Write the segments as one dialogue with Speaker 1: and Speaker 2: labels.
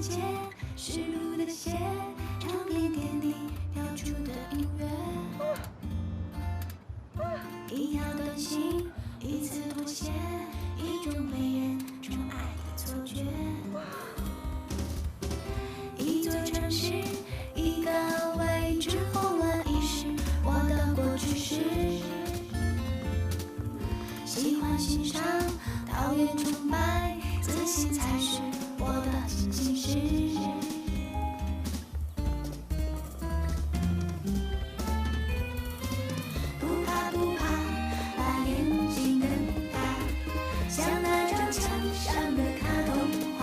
Speaker 1: 街，湿漉的鞋，唱片店里飘出的音乐，一样东西，一次妥协，一种被人宠爱的错觉。一座城市，一个位置，红了一世，我的过去式。喜欢欣赏，讨厌崇拜，自信才是我的进行式。不怕不怕，把眼睛瞪大，像那张墙上的卡通画。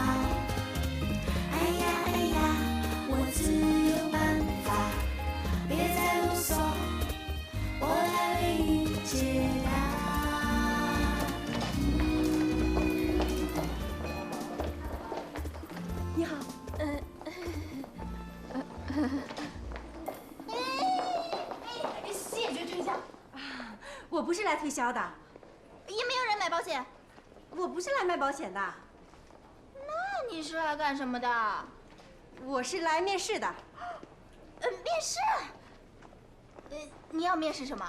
Speaker 1: 哎呀哎呀，我自有办法，别再啰嗦，我来为你解答。
Speaker 2: 你好，
Speaker 3: 谢绝推销，
Speaker 2: 我不是来推销的，
Speaker 3: 也没有人买保险。
Speaker 2: 我不是来卖保险的，
Speaker 3: 那你是来干什么的？
Speaker 2: 我是来面试的，
Speaker 3: 面试。你要面试什么？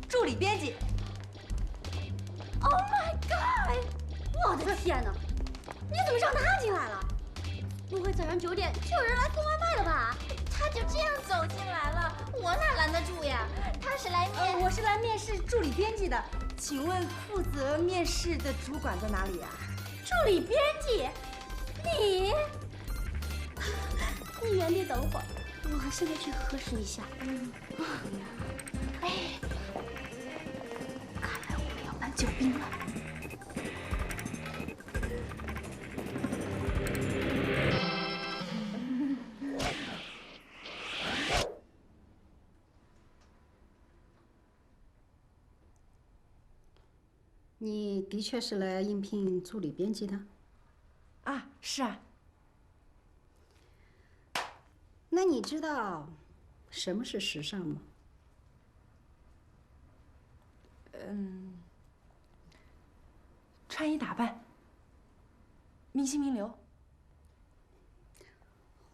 Speaker 2: 助理编辑。
Speaker 3: Oh my god！
Speaker 4: 我的天哪，你怎么让他进来了？不会早上9点就有人来送外卖了吧？
Speaker 3: 他就这样走进来了，我哪拦得住呀？他是来
Speaker 2: 我是来面试助理编辑的，请问负责面试的主管在哪里啊？
Speaker 4: 助理编辑，你原地等会儿，我现在去核实一下。
Speaker 3: 哎，看来我们要搬救兵了。
Speaker 5: 你的确是来应聘助理编辑的？
Speaker 2: 啊，是啊。
Speaker 5: 那你知道什么是时尚吗？
Speaker 2: 穿衣打扮，明星名流。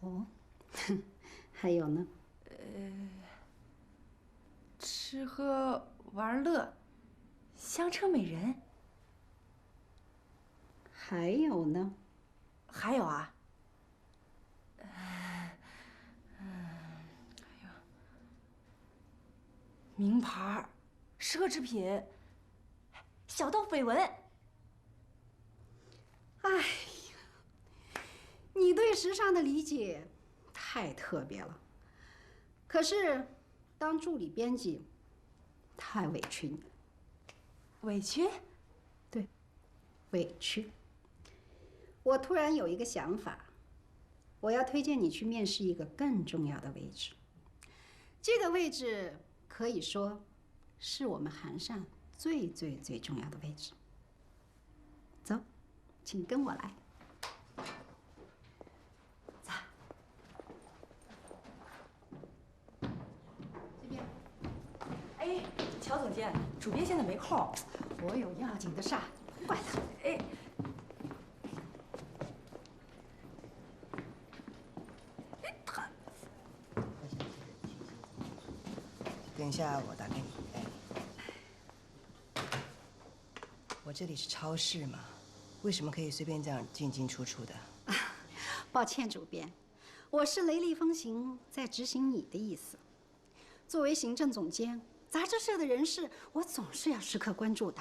Speaker 5: 哦，还有呢？
Speaker 2: 吃喝玩乐，香车美人。
Speaker 5: 还有呢？
Speaker 2: 还有啊，名牌、奢侈品，小到绯闻。
Speaker 5: 哎呀，你对时尚的理解太特别了。可是，当助理编辑太委屈你了。
Speaker 2: 委屈？
Speaker 5: 对，委屈。我突然有一个想法，我要推荐你去面试一个更重要的位置。这个位置可以说是我们韩上最重要的位置。走，请跟我来。走。这边。
Speaker 2: 哎，乔总监，主编现在没空，
Speaker 5: 我有要紧的事儿，怪他。
Speaker 2: 哎。
Speaker 6: 等一下，我打给你。哎，我这里是超市嘛，为什么可以随便这样进进出出的？
Speaker 5: 抱歉，主编，我是雷厉风行，在执行你的意思。作为行政总监，杂志社的人事，我总是要时刻关注的。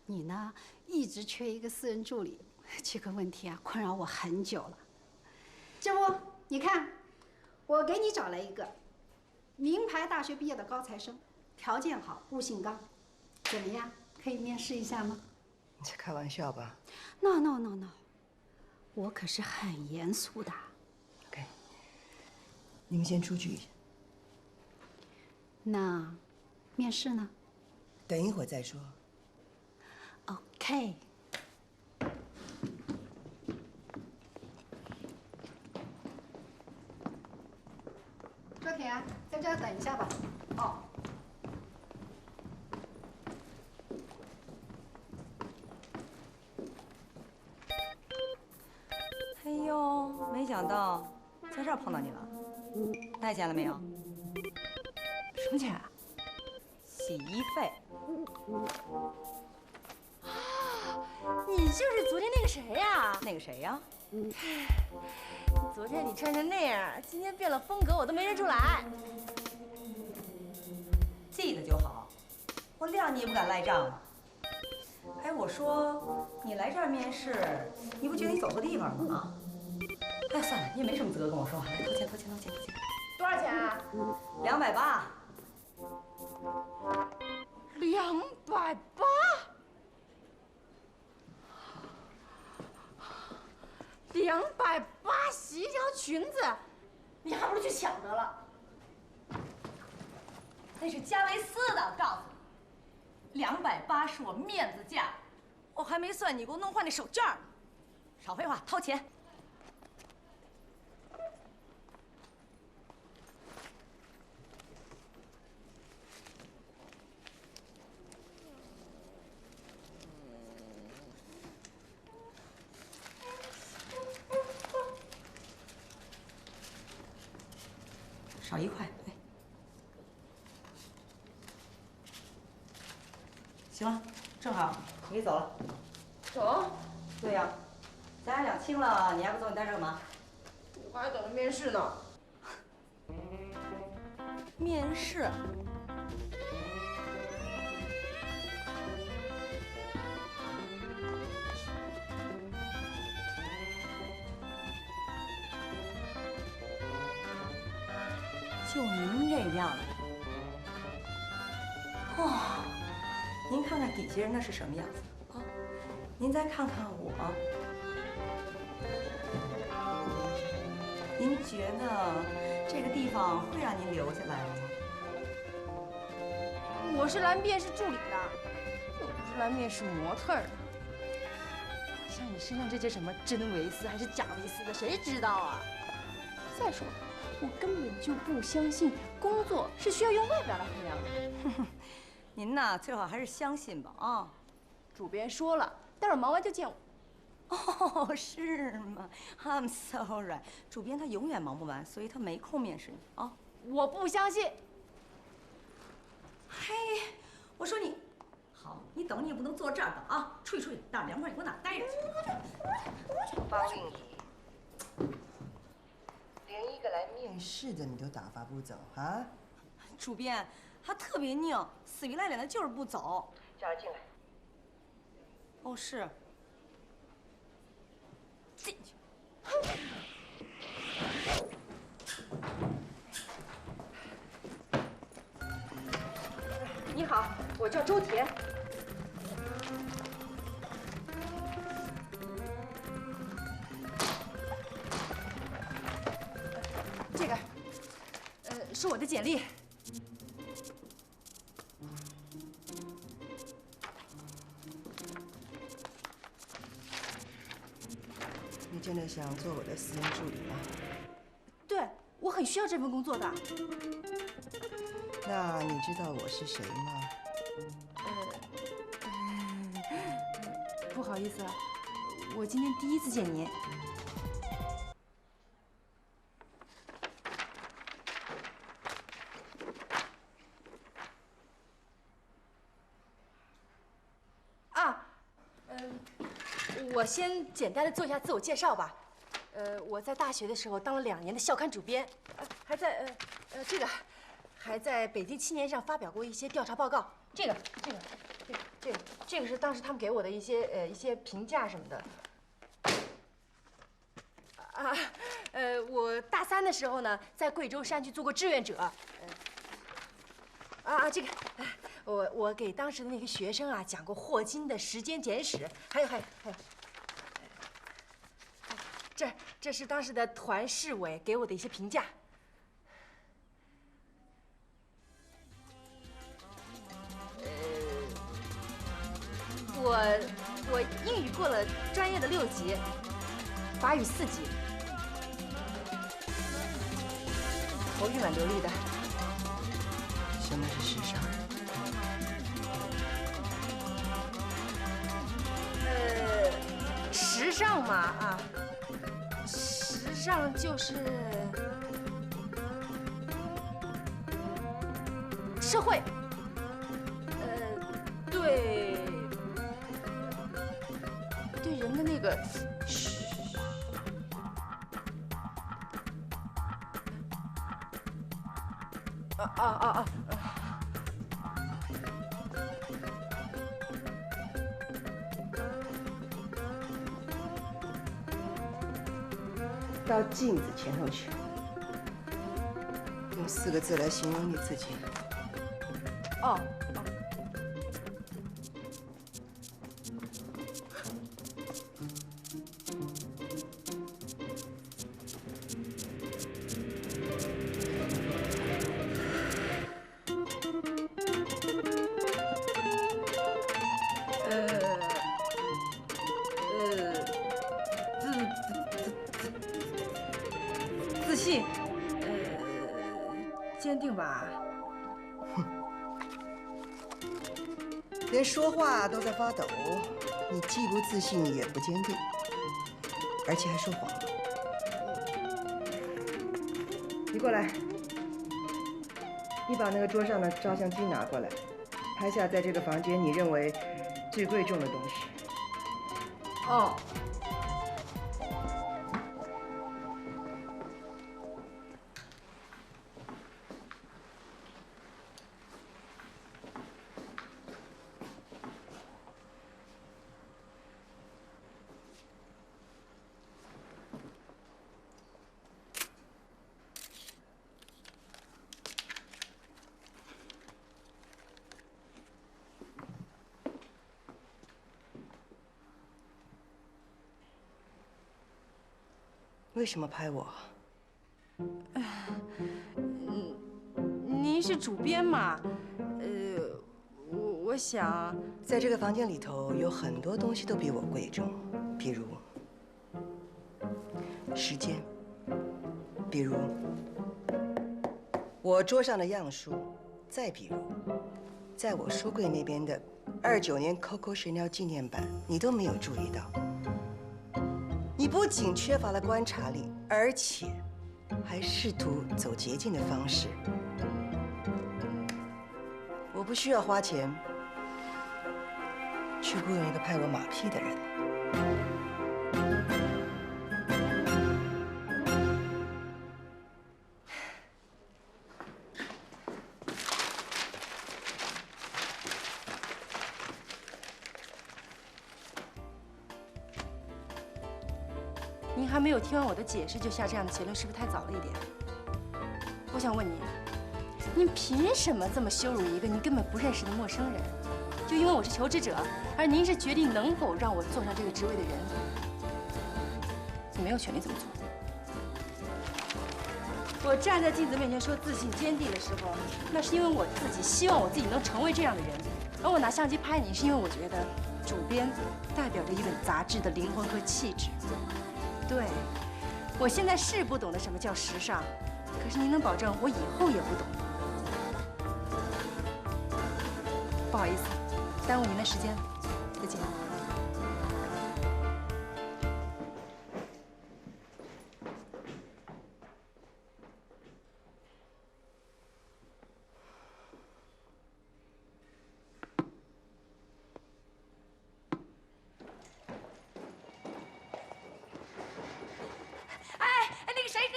Speaker 5: 你呢，一直缺一个私人助理，这个问题啊，困扰我很久了。这不，你看，我给你找来一个。 名牌大学毕业的高材生，条件好，悟性高，怎么样？可以面试一下吗？
Speaker 6: 你在开玩笑吧
Speaker 5: ？No，我可是很严肃的。
Speaker 6: OK， 你们先出去一下。
Speaker 5: 那面试呢？
Speaker 6: 等一会儿再说。
Speaker 5: OK。 周铁，在这儿等一下吧。哦。
Speaker 2: 哎呦，没想
Speaker 7: 想到在这儿碰到你了。带钱了没有？
Speaker 2: 什么钱啊？
Speaker 7: 洗衣费。
Speaker 2: 你就是昨天那个谁呀？
Speaker 7: 那个谁呀？
Speaker 2: 昨天你穿成那样，今天变了风格，我都没认出来。
Speaker 7: 记得就好，我谅你也不敢赖账啊。哎，我说你来这儿面试，你不觉得你走错地方了吗？哎，算了，你也没什么资格跟我说话。来，掏钱，掏钱，掏钱，掏钱。
Speaker 2: 多少钱啊
Speaker 7: 280。
Speaker 2: 280。280洗一条裙子，你还不如去抢得了。
Speaker 7: 那是加维斯的，告诉你，280是我面子价，我还没算你给我弄坏那手绢呢。少废话，掏钱。少1块，对。行了，正好，你可以走了。
Speaker 2: 走。
Speaker 7: 对呀，咱俩2清了，你还不走？你待这干嘛？
Speaker 2: 我还等着面试呢。
Speaker 7: 面试。就您这样的，哦，您看看底下人那是什么样子啊？您再看看我，您觉得这个地方会让您留下来吗？
Speaker 2: 我是来面试助理的，又不是来面试模特的。像你身上这些什么真维斯还是假维斯的，谁知道啊？再说了。我根本就不相信工作是需要用外表来衡量的。
Speaker 7: 您呐，最好还是相信吧啊！
Speaker 2: 主编说了，待会儿忙完就见我。
Speaker 7: 哦，是吗 ？I'm sorry， 主编他永远忙不完，所以他没空面试你啊。
Speaker 2: 我不相信。
Speaker 7: 嘿，我说你，好，你等你也不能坐这儿等啊，出去出去，大凉快，你给我哪待着去？方令仪。连一个来面试的你都打发不走啊？主编，他特别拧，死皮赖脸的，就是不走。叫他进来。哦，是。进去。
Speaker 2: 你好，我叫周田。这个，是我的简历。
Speaker 6: 你真的想做我的私人助理吗？
Speaker 2: 对，我很需要这份工作的。
Speaker 6: 那你知道我是谁吗？
Speaker 2: 不好意思啊，我今天第一次见您。我先简单的做一下自我介绍吧。我在大学的时候当了2年的校刊主编，还在还在北京青年上发表过一些调查报告。这个是当时他们给我的一些评价什么的。我大3的时候呢，在贵州山区做过志愿者。我给当时的那个学生啊讲过霍金的《时间简史》，还有，这是当时的团市委给我的一些评价。我英语过了专业的6级，法语4级，口语蛮流利的。
Speaker 6: 什么是时尚？
Speaker 2: 时尚嘛啊，时上就是社会，对人的那个，
Speaker 6: 到镜子前头去，用4个字来形容你自己。
Speaker 2: 哦。自信，坚定吧。
Speaker 6: 连说话都在发抖，你既不自信也不坚定，而且还说谎。你过来，你把那个桌上的照相机拿过来，拍下在这个房间你认为最贵重的东西。
Speaker 2: 哦。
Speaker 6: 为什么拍我？
Speaker 2: 您是主编嘛？我想，
Speaker 6: 在这个房间里头有很多东西都比我贵重，比如时间，比如我桌上的样书，再比如在我书柜那边的29年 Coco Chanel 纪念版，你都没有注意到。你不仅缺乏了观察力，而且还试图走捷径的方式。我不需要花钱去雇佣一个拍我马屁的人。
Speaker 2: 您还没有听完我的解释就下这样的结论，是不是太早了一点？我想问您，您凭什么这么羞辱一个您根本不认识的陌生人？就因为我是求职者，而您是决定能否让我坐上这个职位的人，你没有权利这么做。我站在镜子面前说自信坚定的时候，那是因为我自己希望我自己能成为这样的人，而我拿相机拍你，是因为我觉得主编代表着一本杂志的灵魂和气质。对，我现在是不懂得什么叫时尚，可是您能保证我以后也不懂？不好意思，耽误您的时间，再见。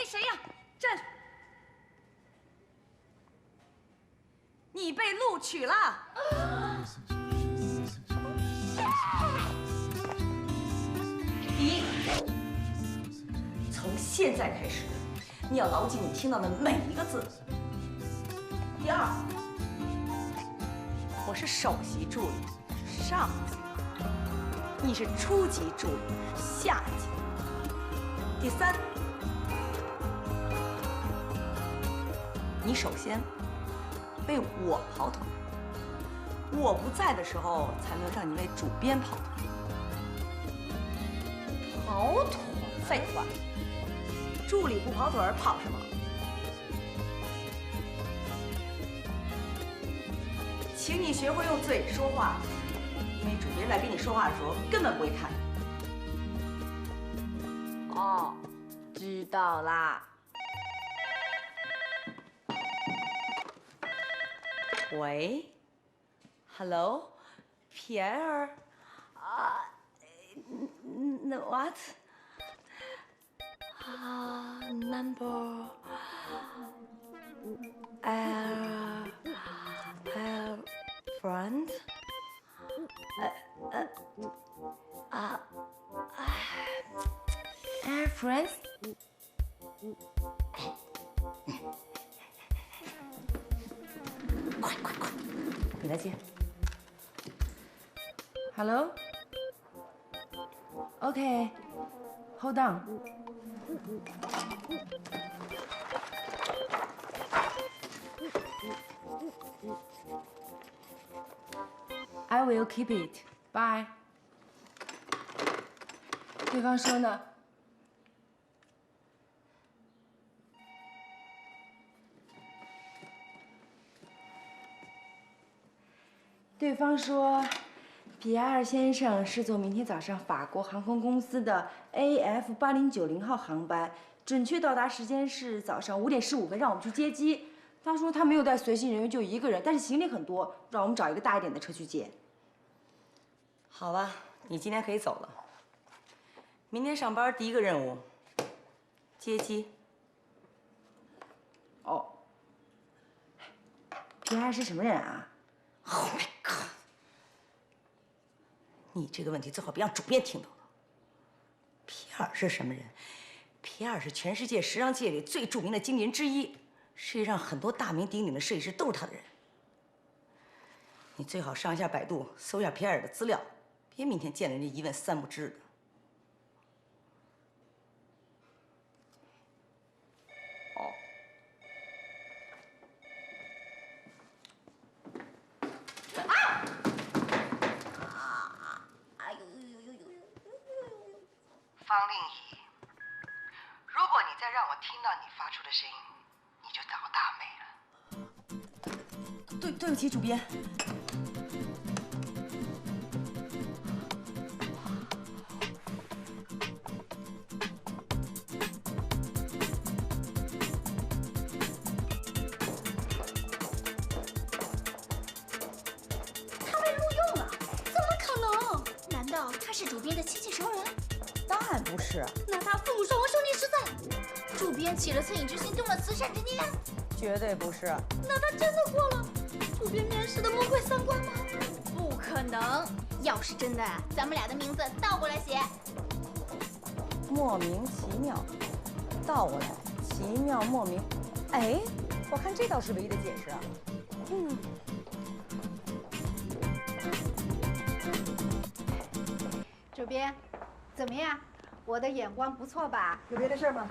Speaker 7: 谁呀？站住！你被录取了。第一，从现在开始，你要牢记你听到的每一个字。第二，我是首席助理，上级；你是初级助理，下级。第三。你首先为我跑腿，我不在的时候才能让你为主编跑腿。跑腿？废话，助理不跑腿跑什么？请你学会用嘴说话，因为主编在跟你说话的时候根本不会看你。哦，
Speaker 8: 知道啦。
Speaker 7: 喂 ，Hello， 皮埃尔啊，那 what？ 啊 ，number friend，
Speaker 8: Air friends，
Speaker 7: 快，你来接。
Speaker 8: Hello. Okay. Hold on. I will keep it. Bye. 对方说呢？对方说，皮埃尔先生是坐明天早上法国航空公司的 AF8090号航班，准确到达时间是早上5点15分，让我们去接机。他说他没有带随行人员，就一个人，但是行李很多，让我们找一个大一点的车去接。
Speaker 7: 好吧，你今天可以走了。明天上班第一个任务，接机。
Speaker 8: 哦，皮埃尔是什么人啊？
Speaker 7: Oh my god！ 你这个问题最好别让主编听到了。皮埃尔是什么人？皮埃尔是全世界时尚界里最著名的经纪人之一，世界上很多大名鼎鼎的设计师都是他的人。你最好上一下百度，搜一下皮埃尔的资料，别明天见了人家一问三不知的。哦。
Speaker 6: 方令仪，如果你再让我听到你发出的声音，你就倒大霉了。
Speaker 7: 对不起，主编。
Speaker 3: 他被录用了？怎么可能？难道他是主编的亲戚熟人？
Speaker 7: 当然不是，
Speaker 3: 那他父母双亡，兄弟失散。主编起了恻隐之心，动了慈善之念。
Speaker 7: 绝对不是。
Speaker 3: 那他真的过了主编面试的魔鬼三关吗？不可能！要是真的，咱们俩的名字倒过来写。
Speaker 7: 莫名其妙，倒过来，奇妙莫名。哎，我看这倒是唯一的解释啊。
Speaker 5: 主编，怎么样？我的眼光不错吧？
Speaker 6: 有别的事吗？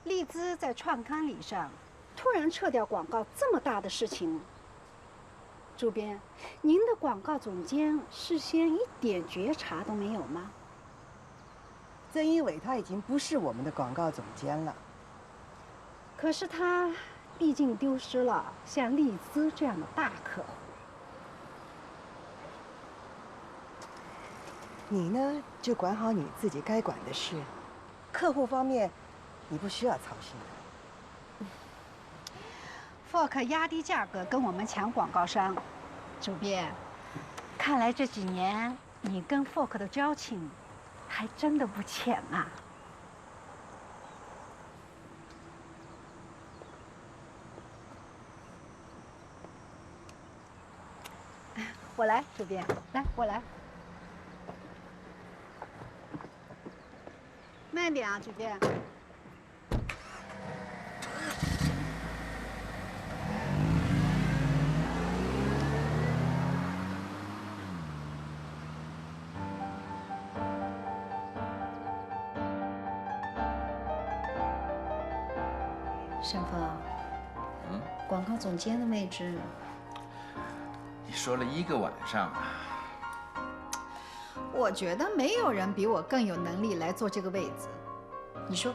Speaker 5: 丽兹在创刊礼上突然撤掉广告，这么大的事情，主编，您的广告总监事先一点觉察都没有吗？
Speaker 6: 曾一伟他已经不是我们的广告总监了。
Speaker 5: 可是他毕竟丢失了像丽兹这样的大客户。
Speaker 6: 你呢，就管好你自己该管的事，客户方面，你不需要操心的。
Speaker 5: Fork 压低价格跟我们抢广告商，主编，看来这几年你跟 Fork 的交情还真的不浅啊。我来，主编，来，我来。慢点啊，主编。沈峰，广告总监的位置，
Speaker 9: 你说了一个晚上啊。
Speaker 5: 我觉得没有人比我更有能力来做这个位子。你说，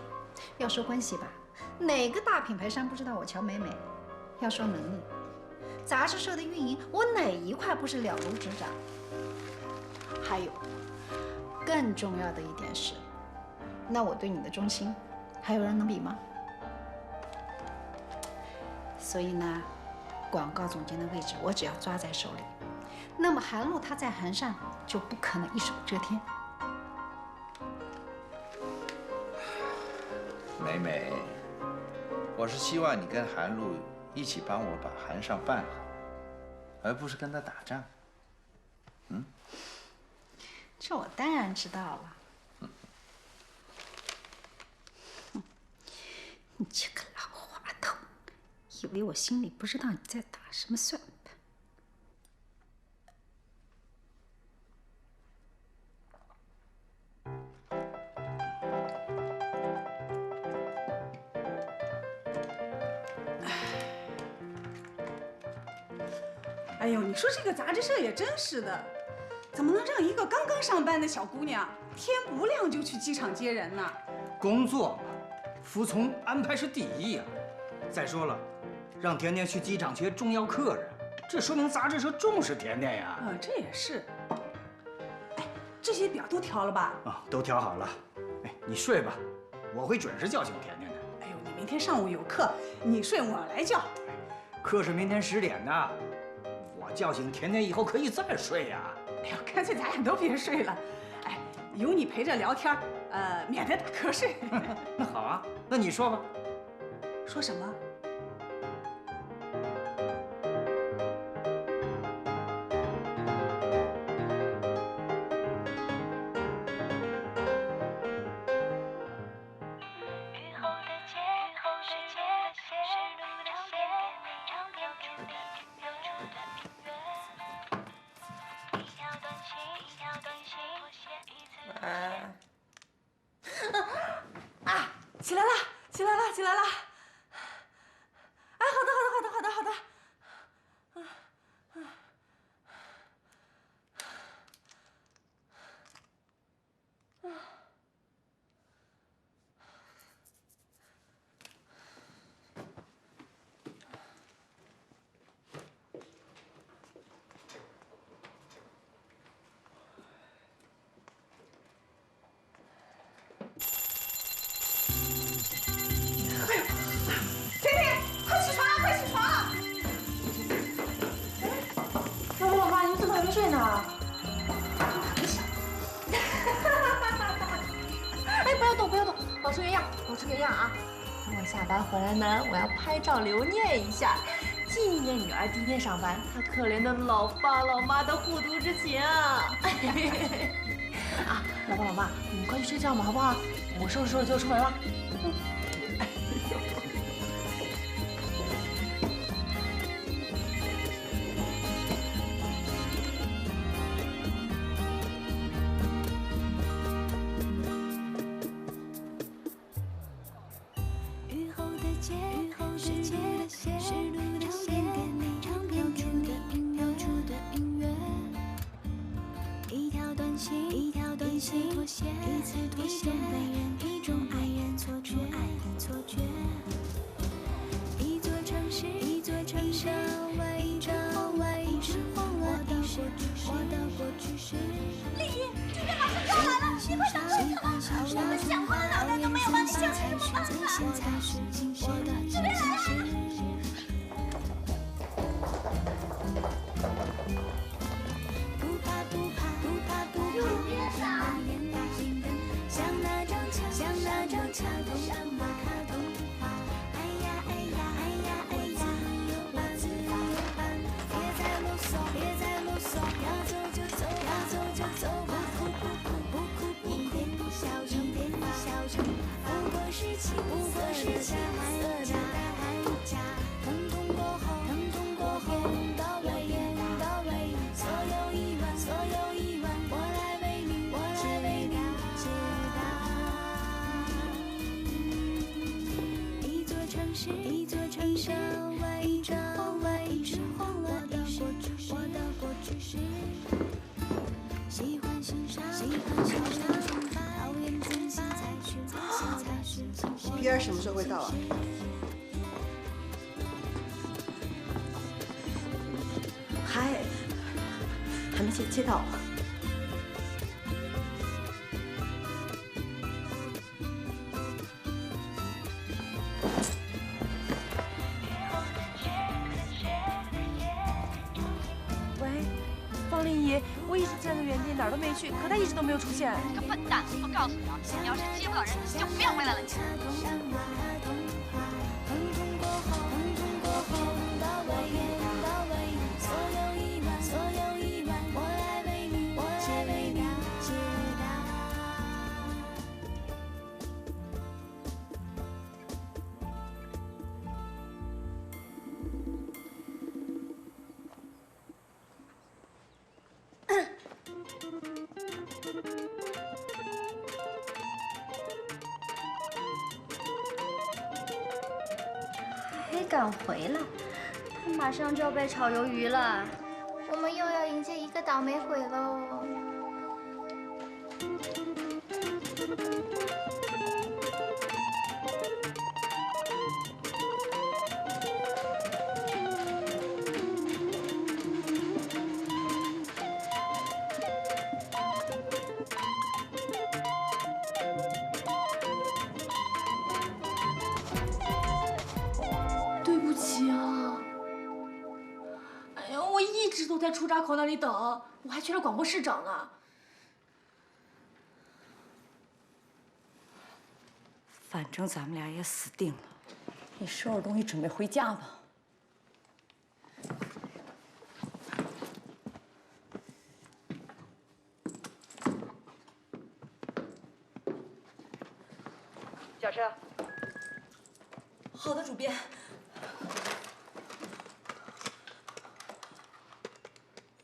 Speaker 5: 要说关系吧，哪个大品牌商不知道我乔美美？要说能力，杂志社的运营，我哪一块不是了如指掌？还有，更重要的一点是，那我对你的忠心，还有人能比吗？所以呢，广告总监的位置我只要抓在手里，那么韩露她在韩上就不可能一手遮天。
Speaker 9: 美美，我是希望你跟韩露一起帮我把韩上办好，而不是跟他打仗。嗯，
Speaker 5: 这我当然知道了。你这个老滑头，以为我心里不知道你在打什么算盘？
Speaker 7: 哎呦，你说这个杂志社也真是的，怎么能让一个刚刚上班的小姑娘天不亮就去机场接人呢？
Speaker 10: 工作嘛，服从安排是第一呀。再说了，让甜甜去机场接重要客人，这说明杂志社重视甜甜呀。
Speaker 7: 这也是。哎，这些表都调了吧？
Speaker 10: 啊，都调好了。哎，你睡吧，我会准时叫醒甜甜的。
Speaker 7: 哎呦，你明天上午有课，你睡我来叫。
Speaker 10: 课是明天10点的。我叫醒甜甜以后可以再睡呀。
Speaker 7: 哎呦，干脆咱俩都别睡了，哎，有你陪着聊天，免得打瞌睡。
Speaker 10: 那好啊，那你说吧。
Speaker 7: 说什么？起来了，起来了，起来了！哎，好的，好的，好的，好的，好的。
Speaker 2: 睡呢？哎，不要动，不要动，保持原样，保持原样啊！等我下班回来呢，我要拍照留念一下，纪念女儿第一天上班，她可怜的老爸老妈的护犊之情啊！啊，老爸老妈，你们快去睡觉嘛，好不好？我收拾收拾就出门了。
Speaker 6: PR 什么时候会到啊？
Speaker 7: 还没接到。
Speaker 8: 怡，我一直站在原地，哪儿都没去，可他一直都没有出现。
Speaker 11: 你个笨蛋！我告诉你啊，你要是接不到人，你就不要回来了。你。
Speaker 4: 还敢回来？他马上就要被炒鱿鱼了。
Speaker 3: 我们又要迎接一个倒霉鬼喽！
Speaker 2: 对不起啊！哎呀，我一直都在出闸口那里等，我还去了广播室找呢。
Speaker 8: 反正咱们俩也死定了，你收拾东西准备回家吧。
Speaker 6: 叫车。
Speaker 8: 好的，主编。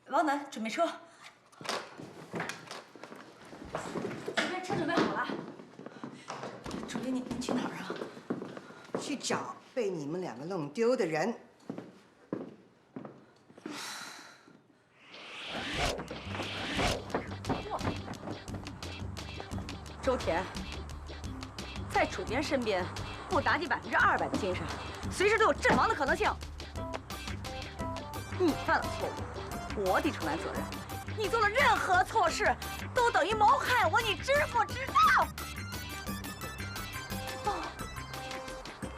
Speaker 8: 王楠，准备车。
Speaker 2: 主编，车准备好了。
Speaker 8: 主编，您去哪儿啊？
Speaker 6: 去找被你们两个弄丢的人。
Speaker 7: 周田，在主编身边，不打起200%的精神，随时都有阵亡的可能性。你犯了错误，我得承担责任。你做了任何错事，都等于谋害我，你知不知道？哦，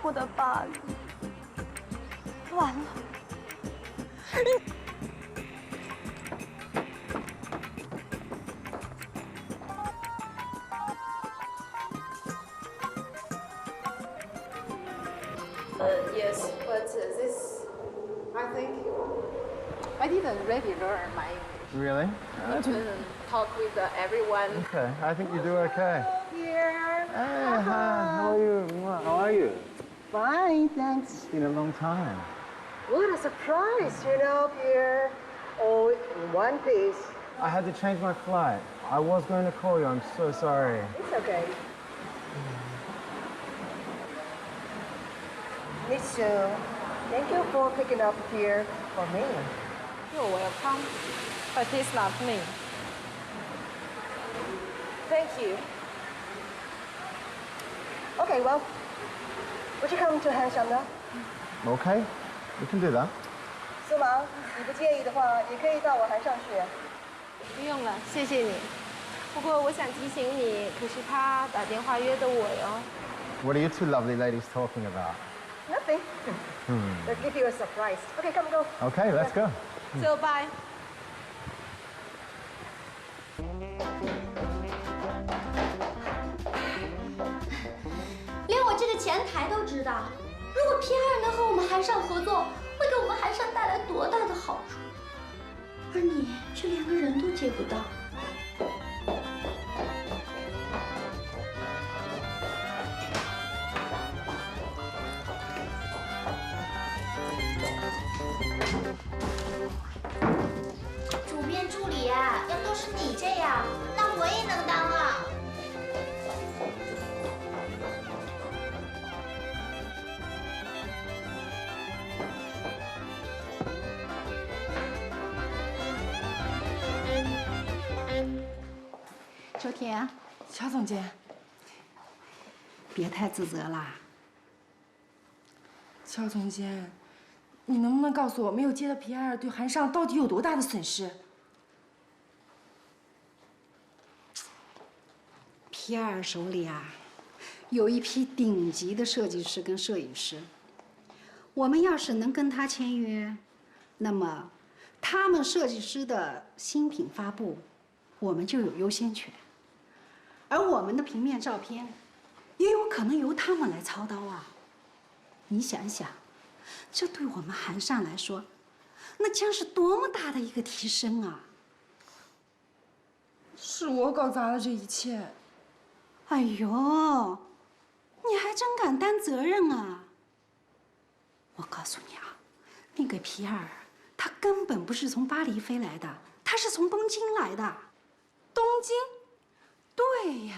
Speaker 7: 我的巴黎，完了！Yes,
Speaker 12: but this, I didn't really learn my English.
Speaker 13: Really?
Speaker 12: I couldn't talk with everyone.
Speaker 13: Okay, I think you do okay.
Speaker 12: Here.
Speaker 13: Hey, hi, how are you? How are you? Fine, thanks. It's been a long time.
Speaker 6: What a surprise, Pierre. All in one piece.
Speaker 13: I had to change my flight. I was going to call you. I'm so sorry.
Speaker 6: It's okay. Miss Sue, thank you for picking up here for me.
Speaker 12: You're welcome, but it's not me. Thank you.
Speaker 6: Okay, well, would you come to Hansham now?
Speaker 13: Okay, we can do that.
Speaker 6: 苏芒，你不介意的话，也可以到我函上去。
Speaker 12: 不用了，谢谢你。不过我想提醒你，可是他打电话约的我哟。
Speaker 13: What are you two lovely ladies talking about?
Speaker 6: Nothing. They'll give you a surprise. Okay, come go.
Speaker 13: Okay, let's go.
Speaker 12: So bye.
Speaker 4: 连我这个前台都知道，如果皮埃尔能和我们韩尚合作，会给我们韩尚带来多大的好处，而你却连个人都接不到。
Speaker 3: 主编助理啊，要都是你这样，那我也能当啊。
Speaker 5: 周田，
Speaker 8: 乔总监，
Speaker 5: 别太自责啦。
Speaker 8: 乔总监，你能不能告诉我，没有接到皮埃尔对韩尚到底有多大的损失？
Speaker 5: 皮埃尔手里啊，有一批顶级的设计师跟摄影师。我们要是能跟他签约，那么他们设计师的新品发布，我们就有优先权，而我们的平面照片，也有可能由他们来操刀啊。你想一想，这对我们韩尚来说，那将是多么大的一个提升啊！
Speaker 8: 是我搞砸了这一切。
Speaker 5: 哎呦，你还真敢担责任啊！我告诉你啊，那个皮尔，他根本不是从巴黎飞来的，他是从东京来的。
Speaker 8: 东京？
Speaker 5: 对呀，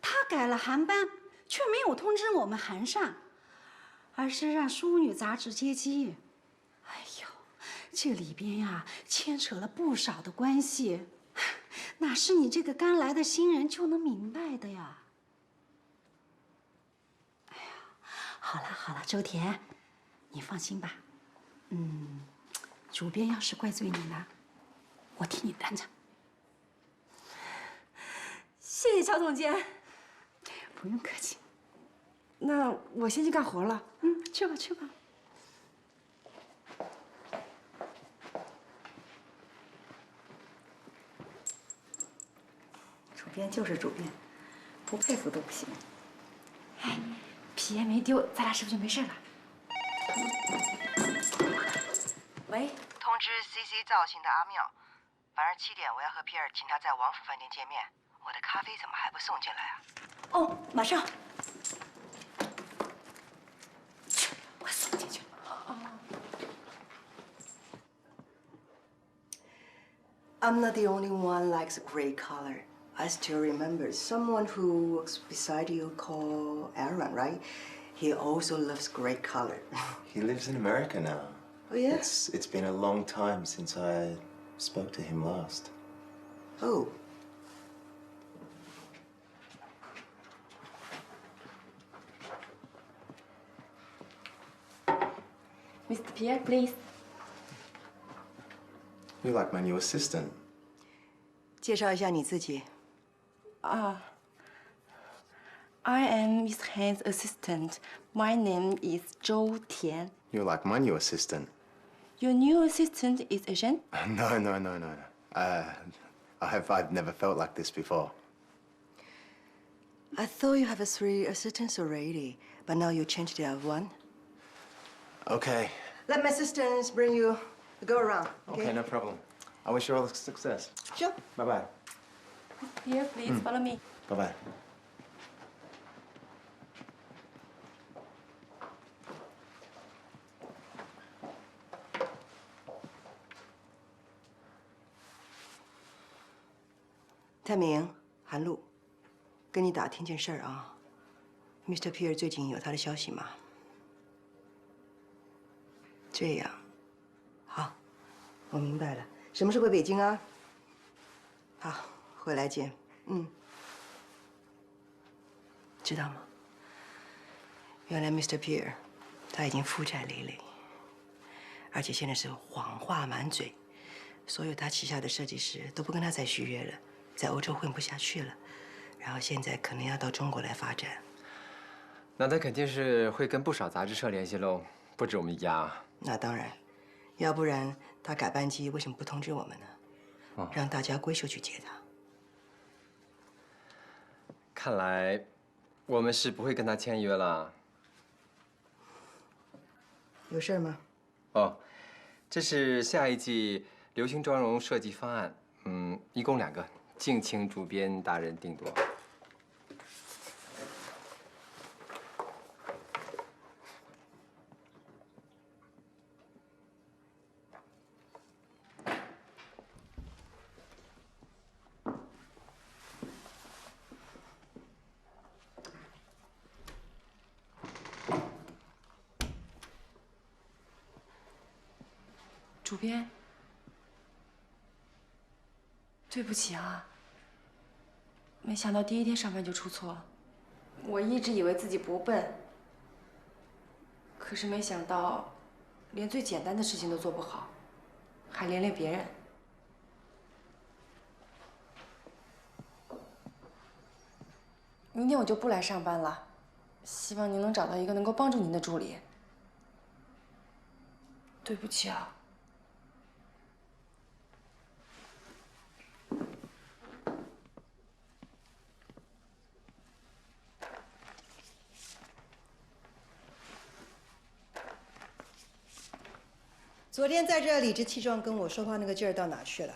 Speaker 5: 他改了航班，却没有通知我们韩尚，而是让《淑女》杂志接机。哎呦，这里边呀，牵扯了不少的关系，哪是你这个刚来的新人就能明白的呀？哎呀，好了，周田，你放心吧。主编要是怪罪你呢，我替你担着。
Speaker 8: 谢谢乔总监。
Speaker 5: 不用客气。
Speaker 8: 那我先去干活了。
Speaker 5: 去吧去吧。
Speaker 7: 主编就是主编，不佩服都不行。
Speaker 8: 哎，皮也没丢，咱俩是不是就没事了？
Speaker 6: 喂，通知 CC 造型的阿妙，晚上7点我要和皮尔请他在王府饭店见面。我的咖啡怎么还不送进来啊？
Speaker 7: 哦，马上。
Speaker 6: 我送进去。I'm not the only one likes gray color. I still remember someone who works beside you called Aaron, right? He also loves gray color.
Speaker 14: He lives in America now.
Speaker 6: Oh, yes?
Speaker 14: It's been a long time since I spoke to him last.
Speaker 6: Oh.
Speaker 8: Mr. Pierre, please.
Speaker 14: You're like my new assistant.
Speaker 6: 介绍一下你自己。
Speaker 8: I am Miss Han's assistant. My name is Zhou Tian.
Speaker 14: You're like my new assistant.
Speaker 8: Your new assistant is Asian?
Speaker 14: No. I've never felt like this before.
Speaker 6: I thought you have 3 assistants already, but now you changed it to 1.
Speaker 14: Okay.
Speaker 6: Let my assistants bring you the go around.
Speaker 14: Okay, no problem. I wish you all success.
Speaker 6: Sure.
Speaker 14: Bye-bye.
Speaker 8: Here, please follow me.
Speaker 14: Bye-bye.
Speaker 6: 泰明、韩露，跟你打听件事儿啊。Mr. Pierre 最近有他的消息吗？这样，好，我明白了。什么时候回北京啊？好，回来见。知道吗？原来 Mr. Pierre 他已经负债累累，而且现在是谎话满嘴，所有他旗下的设计师都不跟他再续约了，在欧洲混不下去了，然后现在可能要到中国来发展。
Speaker 15: 那他肯定是会跟不少杂志社联系喽，不止我们一家。
Speaker 6: 那当然，要不然他改班机为什么不通知我们呢？让大家闺秀去接他。
Speaker 15: 看来我们是不会跟他签约了。
Speaker 6: 有事吗？
Speaker 15: 哦，这是下一季流行妆容设计方案，一共2个，敬请主编大人定夺。
Speaker 8: 主编，对不起啊，没想到第1天上班就出错。我一直以为自己不笨，可是没想到，连最简单的事情都做不好，还连累别人。明天我就不来上班了，希望您能找到一个能够帮助您的助理。对不起啊。
Speaker 6: 昨天在这儿理直气壮跟我说话那个劲儿到哪去了？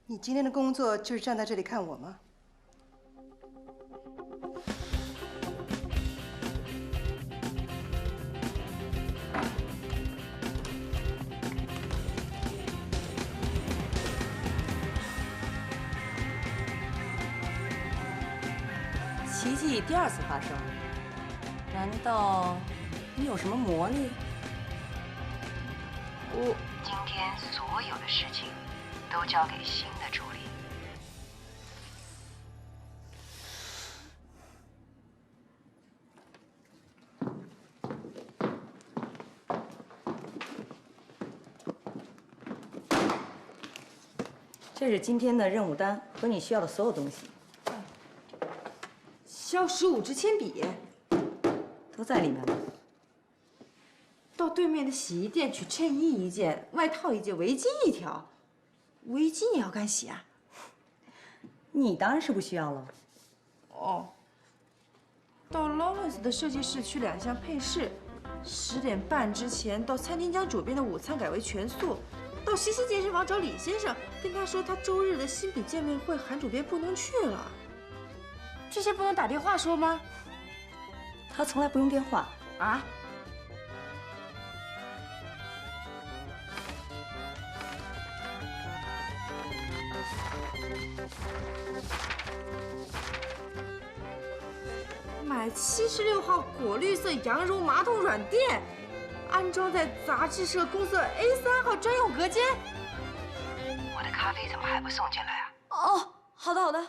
Speaker 6: 你今天的工作就是站在这里看我吗？
Speaker 8: 奇迹第2次发生，难道你有什么魔力？
Speaker 6: 今天所有的事情都交给新的助理。
Speaker 8: 这是今天的任务单和你需要的所有东西。削15支铅笔，都在里面呢。到对面的洗衣店取衬衣1件，外套1件，围巾1条。围巾也要干洗啊？你当然是不需要了。哦。到 Lawrence 的设计室取2项配饰，10点半之前到餐厅将左边的午餐改为全素。到西西健身房找李先生，跟他说他周日的新品见面会，韩主编不能去了。这些不能打电话说吗？他从来不用电话啊。买76号果绿色羊绒马桶软垫，安装在杂志社公司A3号专用隔间。
Speaker 6: 我的咖啡怎么还不送进来啊？
Speaker 8: 哦，好的好的。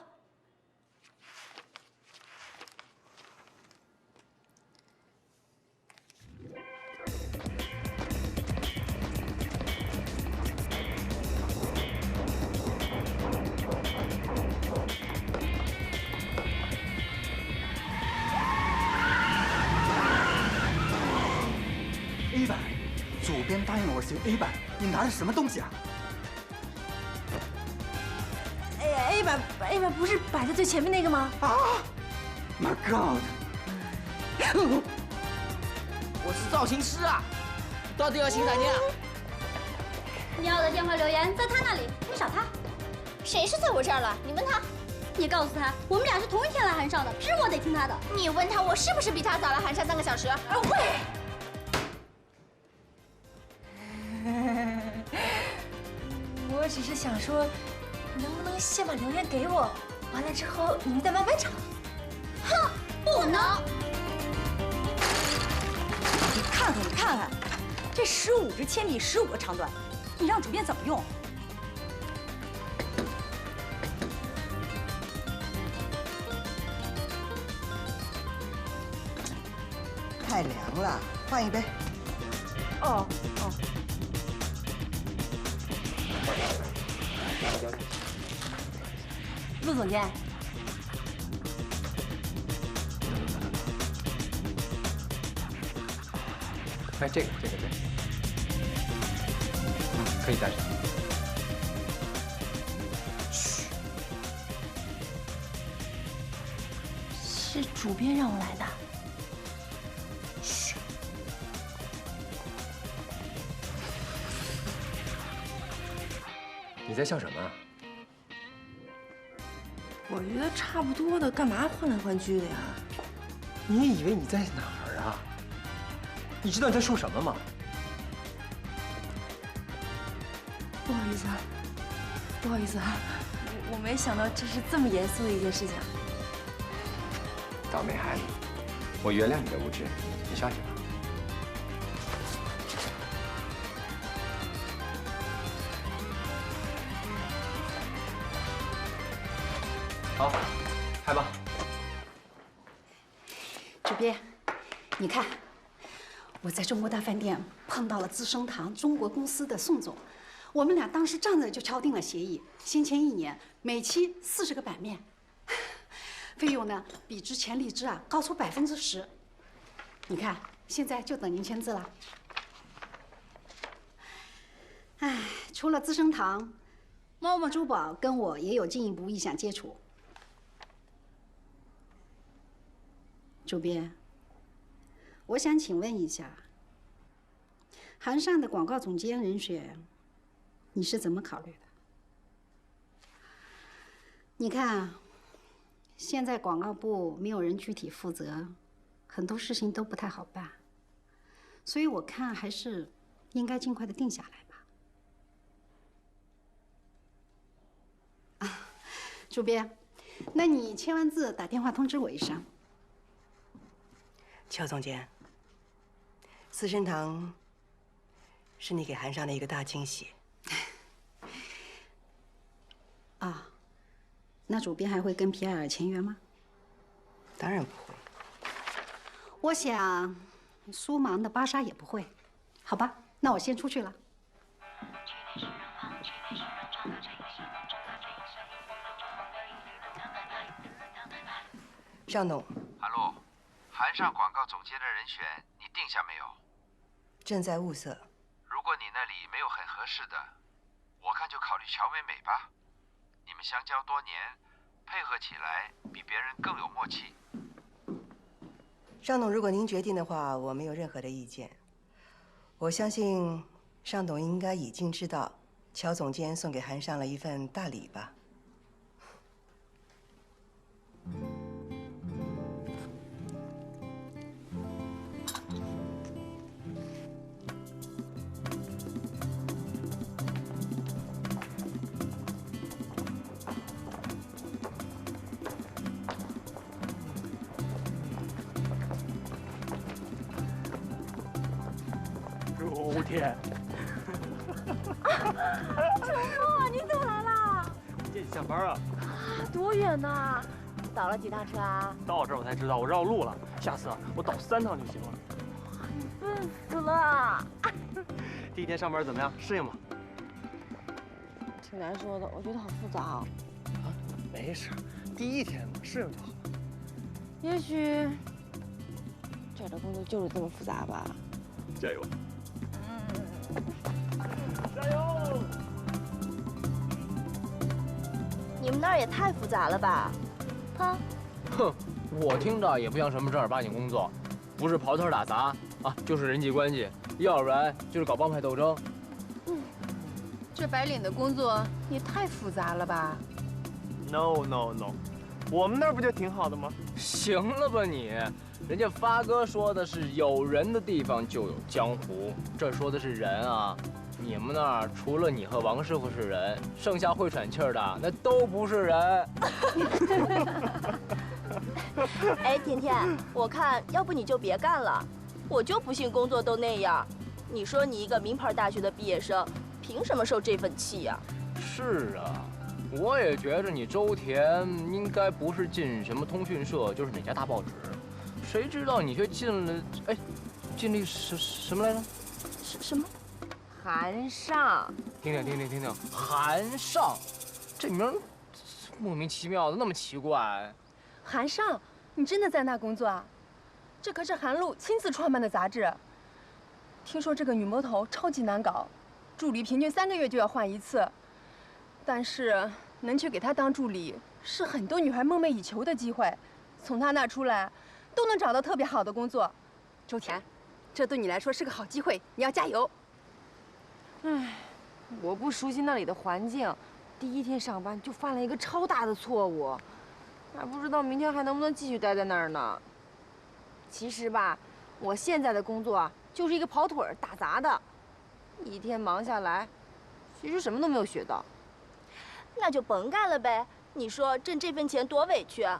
Speaker 13: A 版，主编答应我行 A 版，你拿的什么东西啊
Speaker 8: ？A 版不是摆在最前面那个吗？
Speaker 13: 啊 ！My God！
Speaker 16: 我是造型师啊，到底要请哪天啊？
Speaker 4: 你要的电话留言在他那里，你找他。
Speaker 3: 谁是在我这儿了？你问他。
Speaker 4: 你告诉他，我们俩是同一天来韩上的，凭我得听他的。
Speaker 3: 你问他，我是不是比他早来韩上3个小时？
Speaker 8: 喂！我只是想说，能不能先把留言给我，完了之后你们再慢慢吵。
Speaker 3: 哼，不能！
Speaker 17: 你看看，这15支铅笔15个长短，你让主编怎么用？
Speaker 6: 太凉了，换一杯。
Speaker 8: 哦。陆总监，
Speaker 15: 哎，这个，可以带上。
Speaker 8: 嘘，是主编让我来的。嘘。
Speaker 15: 你在笑什么？
Speaker 8: 我觉得差不多的，干嘛换来换去的呀？
Speaker 15: 你以为你在哪儿啊？你知道你在说什么吗？
Speaker 8: 不好意思啊，我没想到这是这么严肃的一件事情。
Speaker 15: 倒霉孩子，我原谅你的无知，你上去吧。好，拍吧。
Speaker 5: 主编，你看，我在中国大饭店碰到了资生堂中国公司的宋总，我们俩当时站着就敲定了协议，先签1年，每期40个版面，费用呢比之前荔枝高出10%。你看，现在就等您签字了。哎，除了资生堂，猫猫珠宝跟我也有进一步意向接触。主编，我想请问一下，韩尚的广告总监人选，你是怎么考虑的？你看啊，现在广告部没有人具体负责，很多事情都不太好办，所以我看还是应该尽快的定下来吧。啊，主编，那你签完字打电话通知我一声。
Speaker 6: 乔总监，四生堂是你给韩尚的一个大惊喜。
Speaker 5: 啊，那主编还会跟皮埃尔签约吗？
Speaker 6: 当然不会。
Speaker 5: 我想，苏芒的芭莎也不会。好吧，那我先出去了。
Speaker 6: 尚董，
Speaker 9: 韩露，韩尚广告总监的人选你定下没有？
Speaker 6: 正在物色。
Speaker 9: 如果你那里没有很合适的，我看就考虑乔美美吧。你们相交多年，配合起来比别人更有默契。
Speaker 6: 尚董，如果您决定的话，我没有任何的意见。我相信尚董应该已经知道，乔总监送给韩尚了一份大礼吧。
Speaker 18: 周天，
Speaker 12: 程诺，你怎么来啦？
Speaker 18: 接你下班啊？
Speaker 12: 多远呢？倒了几趟车啊？
Speaker 18: 到这儿我才知道我绕路了，下次我倒3趟就行了。
Speaker 12: 你笨死了！
Speaker 18: 第一天上班怎么样？适应吗？
Speaker 12: 挺难说的，我觉得好复杂啊。
Speaker 18: 啊，没事，第一天嘛，适应就好了。
Speaker 12: 也许这儿的工作就是这么复杂吧。
Speaker 18: 加油！加油！
Speaker 3: 你们那儿也太复杂了吧？啊？
Speaker 19: 哼，我听着也不像什么正儿八经工作，不是刨头打杂啊，就是人际关系，要不然就是搞帮派斗争。
Speaker 2: 这白领的工作也太复杂了吧
Speaker 18: ？No， 我们那儿不就挺好的吗？
Speaker 19: 行了吧你，人家发哥说的是有人的地方就有江湖，这说的是人啊。你们那儿除了你和王师傅是人，剩下会喘气儿的那都不是人。
Speaker 3: 哎，甜甜，我看要不你就别干了，我就不信工作都那样。你说你一个名牌大学的毕业生，凭什么受这份气呀？
Speaker 19: 是啊，我也觉着你周田应该不是进什么通讯社，就是哪家大报纸，谁知道你却进了，哎，进了什么来着？
Speaker 3: 什么？
Speaker 2: 韩尚。
Speaker 19: 听，韩尚，这名莫名其妙的，那么奇怪。
Speaker 2: 韩尚，你真的在那工作啊？这可是韩露亲自创办的杂志。听说这个女魔头超级难搞，助理平均3个月就要换一次。但是能去给她当助理，是很多女孩梦寐以求的机会。从她那出来，都能找到特别好的工作。周田，这对你来说是个好机会，你要加油。唉，我不熟悉那里的环境，第一天上班就犯了一个超大的错误，还不知道明天还能不能继续待在那儿呢。其实吧，我现在的工作啊，就是一个跑腿打杂的，一天忙下来，其实什么都没有学到。
Speaker 3: 那就甭干了呗，你说挣这份钱多委屈啊！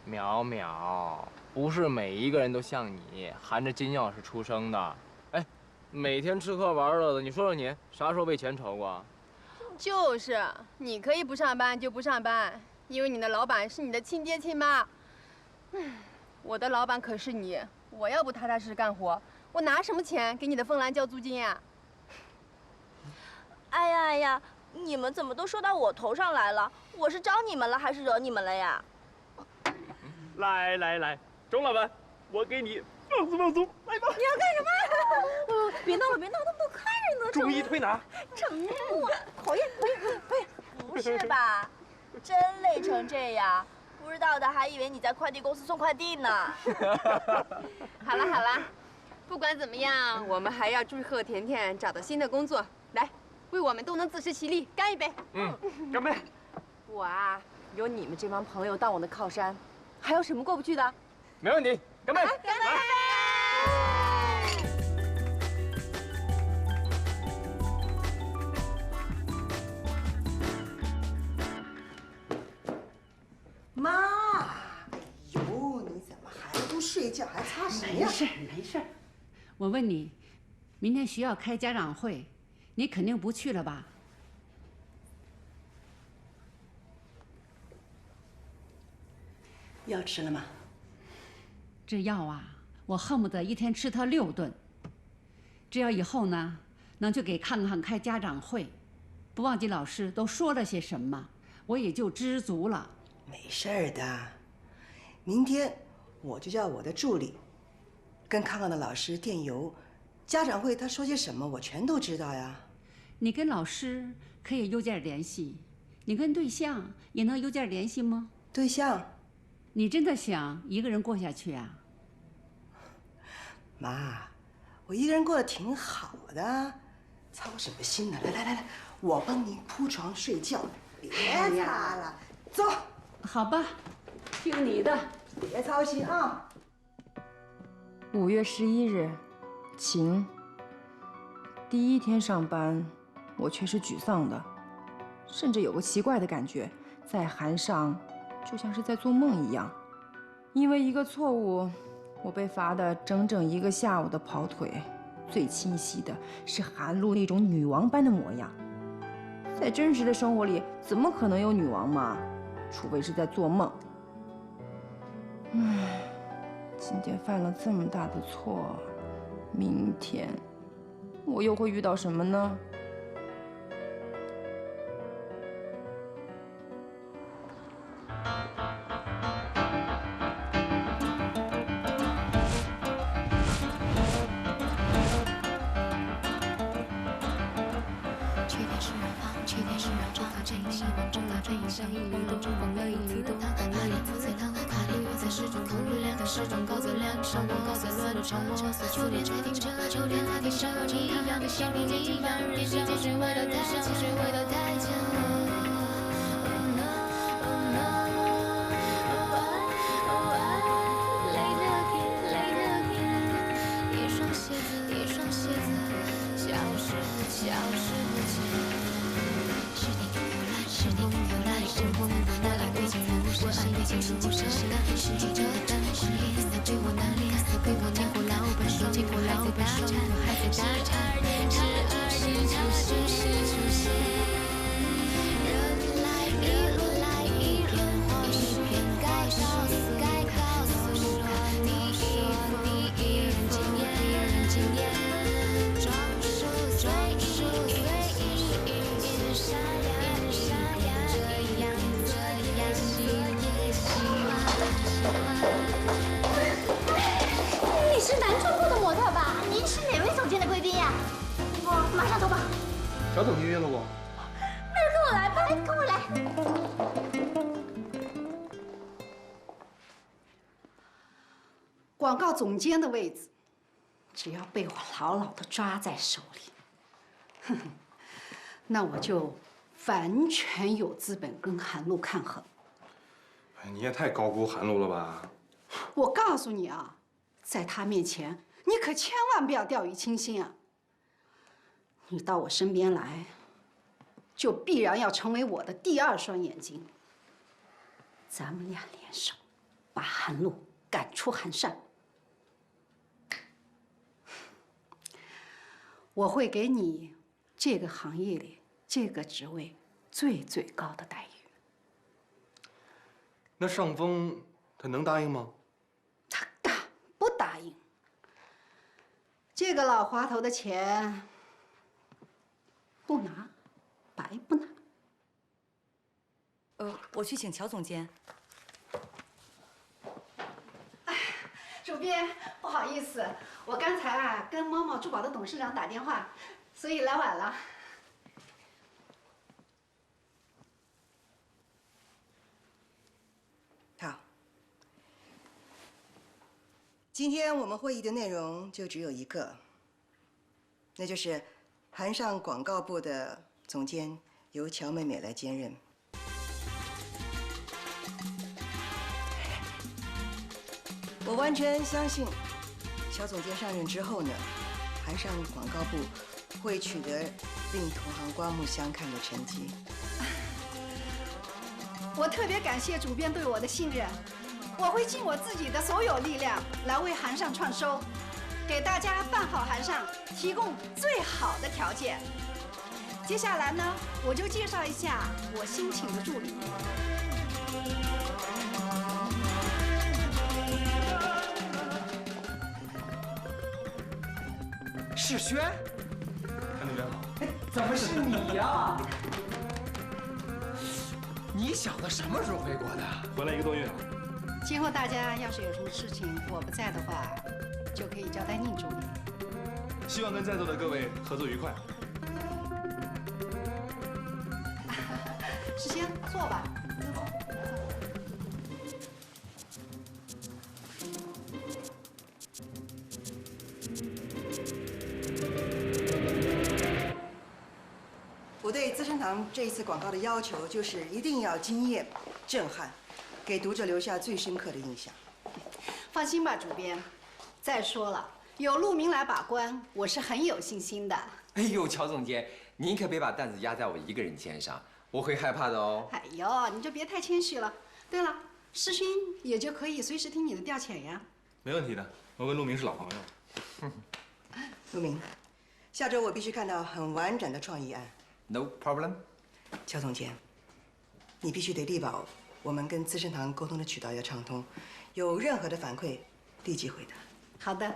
Speaker 19: 淼淼，不是每一个人都像你含着金钥匙出生的。哎，每天吃喝玩乐的，你说说你啥时候为钱愁过？
Speaker 2: 就是，你可以不上班就不上班，因为你的老板是你的亲爹亲妈。我的老板可是你，我要不踏踏实实干活，我拿什么钱给你的凤兰交租金呀？
Speaker 3: 哎呀，你们怎么都说到我头上来了？我是招你们了还是惹你们了呀？
Speaker 18: 来，钟老板，我给你放松，来吧。
Speaker 3: 你要干什么？别闹了，那么多客人呢。
Speaker 18: 注意推拿。
Speaker 3: 程诺，讨厌。不是吧？真累成这样，不知道的还以为你在快递公司送快递呢。
Speaker 2: 好了，
Speaker 12: 不管怎么样，我们还要祝贺甜甜找到新的工作。来，为我们都能自食其力，干一杯！
Speaker 19: 干杯！
Speaker 2: 我啊，有你们这帮朋友当我的靠山，还有什么过不去的？
Speaker 19: 没问题，干杯！
Speaker 12: 干杯！
Speaker 6: 妈，哎呦，你怎么还不睡觉，还擦什么呀？
Speaker 20: 没事没事。我问你，明天学校开家长会，你肯定不去了吧？
Speaker 6: 药吃了吗？
Speaker 20: 这药啊，我恨不得一天吃它6顿。只要以后呢，能去给康康开家长会，不忘记老师都说了些什么，我也就知足了。
Speaker 6: 没事儿的，明天我就叫我的助理跟康康的老师电邮，家长会他说些什么，我全都知道呀。
Speaker 20: 你跟老师可以邮件联系，你跟对象也能邮件联系吗？
Speaker 6: 对象？
Speaker 20: 你真的想一个人过下去啊？
Speaker 6: 妈，我一个人过得挺好的，操什么心呢？来，我帮您铺床睡觉，别擦了，走。
Speaker 20: 好吧，听你的，
Speaker 6: 别操心啊。
Speaker 8: 5月11日，晴。第一天上班，我却是沮丧的，甚至有个奇怪的感觉，在函上就像是在做梦一样。因为一个错误，我被罚的整整1个下午的跑腿。最清晰的是韩露那种女王般的模样，在真实的生活里，怎么可能有女王嘛？除非是在做梦。唉，今天犯了这么大的错，明天我又会遇到什么呢？
Speaker 4: 你是南川部的模特吧？您是哪位总监的贵宾呀？我马上投保。
Speaker 18: 小总监约了我。
Speaker 4: 那就跟我来吧，跟我来。
Speaker 5: 广告总监的位置，只要被我牢牢地抓在手里，哼哼，那我就完全有资本跟韩露抗衡。
Speaker 18: 哎，你也太高估韩露了吧？
Speaker 5: 我告诉你啊，在他面前，你可千万不要掉以轻心啊！你到我身边来，就必然要成为我的第2双眼睛。咱们俩联手，把韩露赶出韩善。我会给你这个行业里这个职位最高的待遇。
Speaker 18: 那尚峰他能答应吗？
Speaker 5: 不答应。这个老滑头的钱不拿，白不拿。
Speaker 17: 我去请乔总监。
Speaker 5: 主编，不好意思，我刚才啊跟猫猫珠宝的董事长打电话，所以来晚了。
Speaker 6: 好，今天我们会议的内容就只有一个，那就是函上广告部的总监由乔美美来兼任。我完全相信，乔总监上任之后呢，函上广告部会取得令同行刮目相看的成绩。
Speaker 5: 我特别感谢主编对我的信任。 我会尽我自己的所有力量来为函上创收，给大家办好函上提供最好的条件。接下来呢，我就介绍一下我新请的助理。
Speaker 10: 世轩，
Speaker 18: 韩主编好。
Speaker 10: 怎么是你呀？你小子什么时候回国的？
Speaker 18: 回来1个多月了。
Speaker 5: 今后大家要是有什么事情我不在的话，就可以交代宁助理。
Speaker 18: 希望跟在座的各位合作愉快。
Speaker 5: 世轩，坐吧。
Speaker 6: 我对资生堂这一次广告的要求就是一定要惊艳、震撼。 给读者留下最深刻的印象。
Speaker 5: 放心吧，主编。再说了，有陆明来把关，我是很有信心的。
Speaker 15: 哎呦，乔总监，您可别把担子压在我一个人肩上，我会害怕的哦。
Speaker 5: 哎呦，你就别太谦虚了。对了，世勋也就可以随时听你的调遣呀。
Speaker 18: 没问题的，我跟陆明是老朋友。
Speaker 6: 陆明，下周我必须看到很完整的创意案。
Speaker 15: No problem。
Speaker 6: 乔总监，你必须得力保。 我们跟资生堂沟通的渠道要畅通，有任何的反馈，立即回答。
Speaker 5: 好的。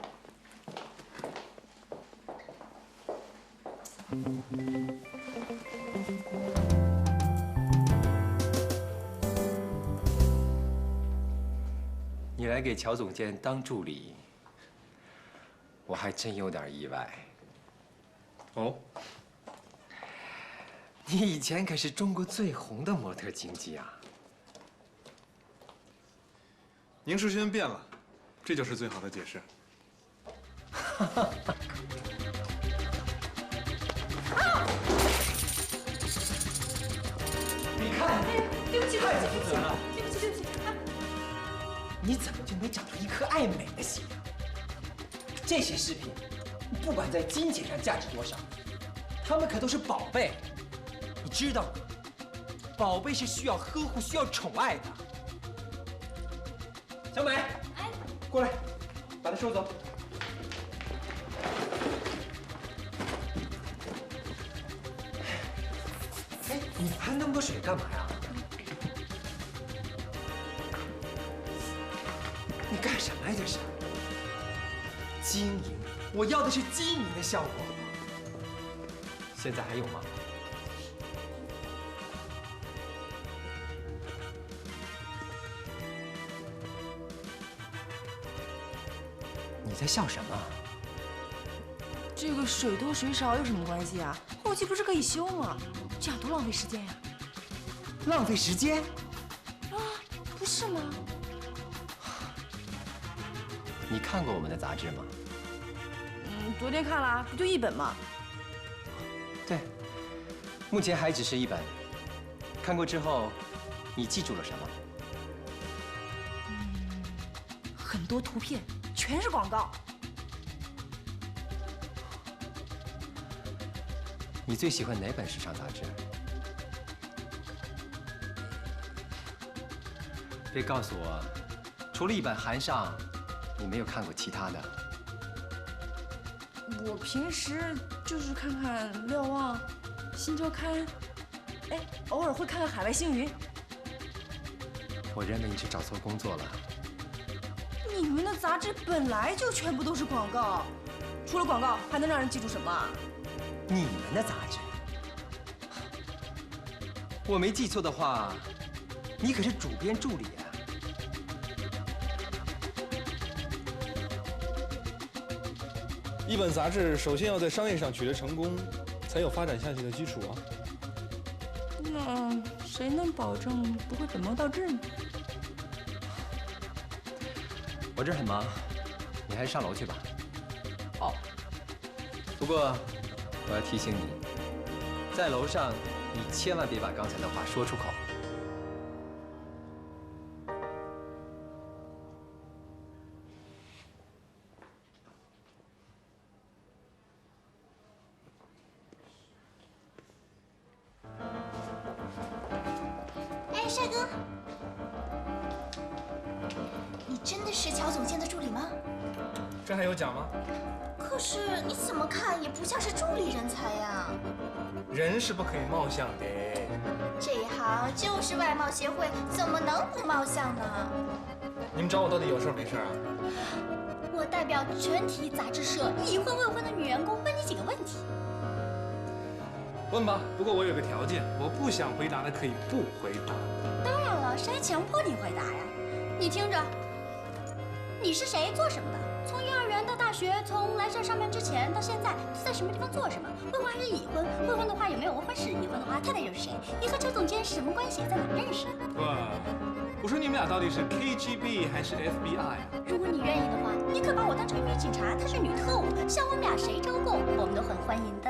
Speaker 15: 你来给乔总监当助理，我还真有点意外。哦，你以前可是中国最红的模特经纪啊！
Speaker 18: 宁世轩变了，这就是最好的解释。
Speaker 10: 你看，
Speaker 2: 对不起，
Speaker 10: 太负责了。
Speaker 2: 对不起，对不起。
Speaker 10: 你怎么就没长出一颗爱美的心啊？这些饰品，不管在金钱上价值多少，它们可都是宝贝，你知道吗？宝贝是需要呵护、需要宠爱的。 小美，哎，过来，把它收走。哎，你喷那么多水干嘛呀？你干什么呀？这是晶莹，我要的是晶莹的效果。
Speaker 15: 现在还有吗？
Speaker 10: 你在笑什么？
Speaker 2: 这个水多水少有什么关系啊？后期不是可以修吗？这样多浪费时间呀！
Speaker 10: 浪费时间？
Speaker 2: 啊，不是吗？
Speaker 15: 你看过我们的杂志吗？
Speaker 2: 昨天看了，不就1本吗？
Speaker 15: 对，目前还只是1本。看过之后，你记住了什么？
Speaker 2: 很多图片。 全是广告。
Speaker 15: 你最喜欢哪本时尚杂志？别告诉我，除了一本函上，你没有看过其他的。
Speaker 2: 我平时就是看看《瞭望》《新周刊》，哎，偶尔会看看《海外星云》。
Speaker 15: 我认为你是找错工作了。
Speaker 2: 你们的杂志本来就全部都是广告，除了广告还能让人记住什么啊？
Speaker 10: 你们的杂志？
Speaker 15: 我没记错的话，你可是主编助理啊。
Speaker 18: 一本杂志首先要在商业上取得成功，才有发展下去的基础啊。
Speaker 2: 那谁能保证不会本末倒置呢？
Speaker 15: 我这很忙，你还是上楼去吧。哦，不过我要提醒你，在楼上你千万别把刚才的话说出口。
Speaker 4: 哎，帅哥，你真的是乔总监的助理吗？
Speaker 18: 这还有讲吗？
Speaker 4: 可是你怎么看也不像是助理人才呀。
Speaker 18: 人是不可以貌相的。
Speaker 4: 这一行就是外貌协会，怎么能不貌相呢？
Speaker 18: 你们找我到底有事没事啊？
Speaker 4: 我代表全体杂志社已婚未婚的女员工问你几个问题。
Speaker 18: 问吧，不过我有个条件，我不想回答的可以不回答。
Speaker 4: 当然了，谁还强迫你回答呀？你听着，你是谁，做什么的？从幼儿园到大学，从来上班之前到现在，都在什么地方做什么？未婚还是已婚？未婚的话有没有未婚史？已婚的话，太太又是谁？你和周总监是什么关系？在哪认识的？
Speaker 18: 哇，我说你们俩到底是 KGB 还是 FBI 啊？
Speaker 4: 如果你愿意的话，你可把我当成女警察，她是女特务，像我们俩谁招供，我们都很欢迎的。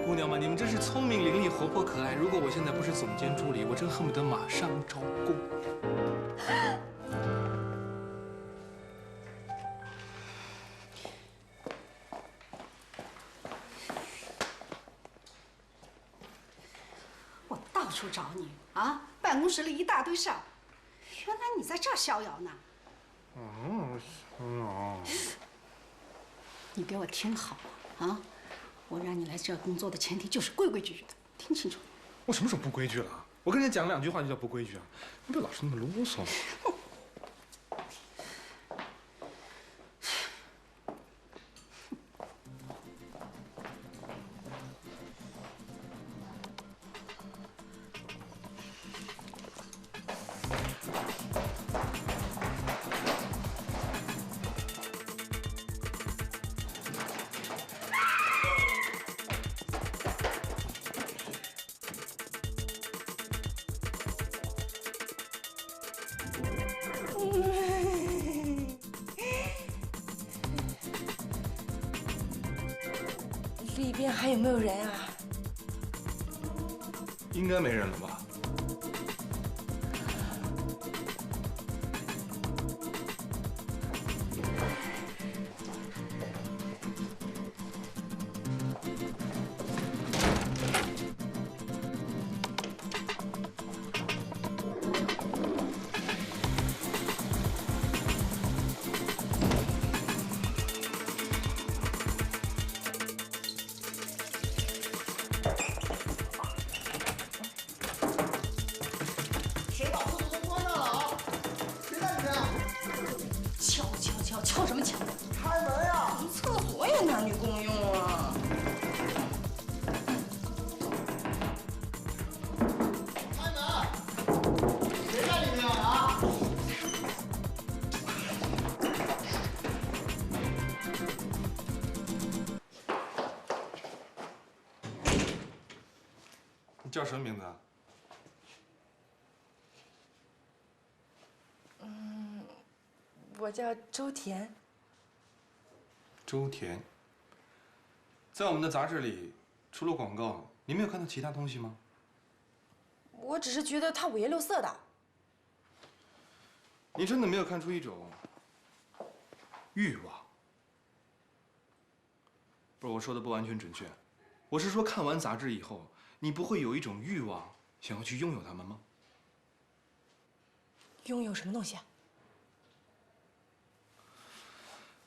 Speaker 18: 姑娘们，你们真是聪明伶俐、活泼可爱。如果我现在不是总监助理，我真恨不得马上招供。
Speaker 5: 我到处找你啊，办公室里一大堆事儿，原来你在这儿逍遥呢。你给我听好了啊！我让你来这儿工作的前提就是规规矩矩的，听清楚。
Speaker 18: 我什么时候不规矩了？我跟人家讲2句话就叫不规矩啊！你别老是那么啰嗦。
Speaker 2: 里边还有没有人啊？
Speaker 18: 应该没人了吧？
Speaker 2: 敲什么敲？
Speaker 13: 开门呀！
Speaker 2: 厕所也男女共用啊！
Speaker 13: 开门！谁在里面啊？
Speaker 18: 你叫什么名字啊？
Speaker 2: 我叫周田。
Speaker 18: 周田，在我们的杂志里，除了广告，你没有看到其他东西吗？
Speaker 2: 我只是觉得他五颜六色的。
Speaker 18: 你真的没有看出一种欲望？不是，我说的不完全准确，我是说看完杂志以后，你不会有一种欲望想要去拥有它们吗？
Speaker 2: 拥有什么东西啊？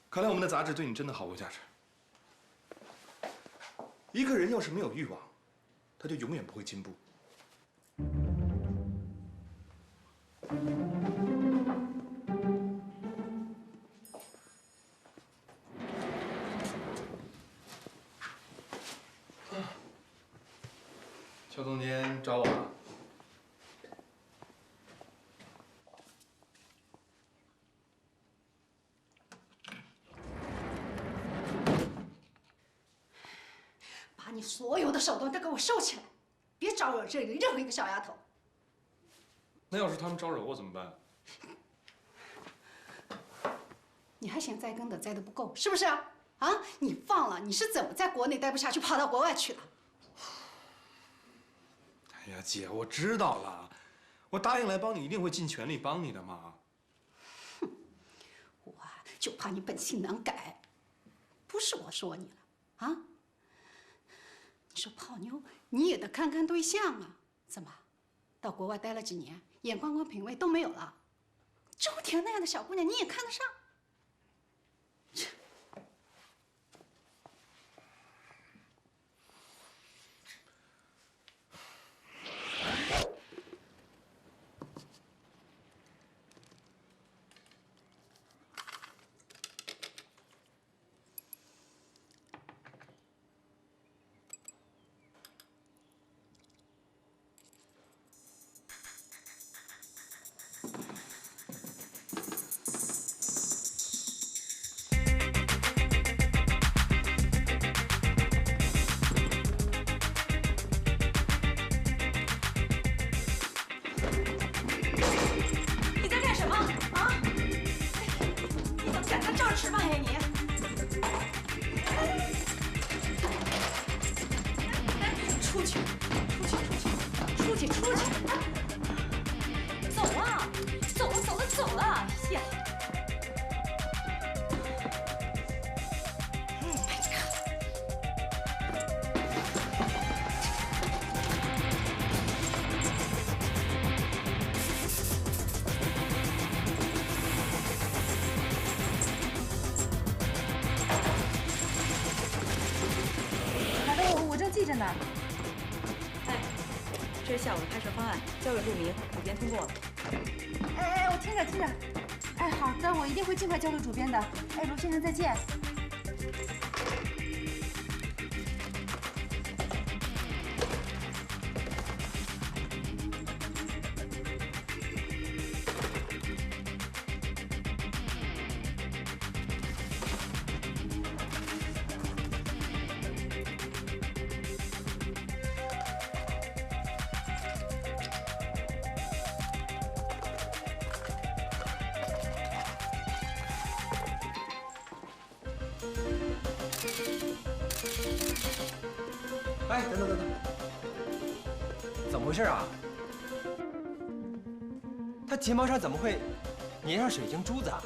Speaker 18: 看来我们的杂志对你真的毫无价值。一个人要是没有欲望，他就永远不会进步。邱总监找我了。
Speaker 5: 把你所有的手段都给我收起来，别招惹这里任何一个小丫头。
Speaker 18: 那要是他们招惹我怎么办？
Speaker 5: 你你还嫌栽跟的栽的不够，是不是啊？啊，你忘了你是怎么在国内待不下去，跑到国外去了？
Speaker 18: 哎呀，姐，我知道了，我答应来帮你，一定会尽全力帮你的嘛。
Speaker 5: 哼，我就怕你本性难改，不是我说你了啊。你说泡妞，你也得看看对象啊。怎么，到国外待了几年，眼光和品味都没有了？周田那样的小姑娘，你也看得上？
Speaker 17: 吃饭呀你！出去，出去，出去，出去，出去！走啊，走了，走了，走了呀！
Speaker 2: 记着呢。
Speaker 17: 哎，这是下午的拍摄方案，交给陆明，主编通过了。
Speaker 2: 哎，我听着听着。哎，好的，我一定会尽快交给主编的。哎，卢先生再见。
Speaker 15: 哎，等等等等，怎么回事啊？他睫毛上怎么会粘上水晶珠子啊？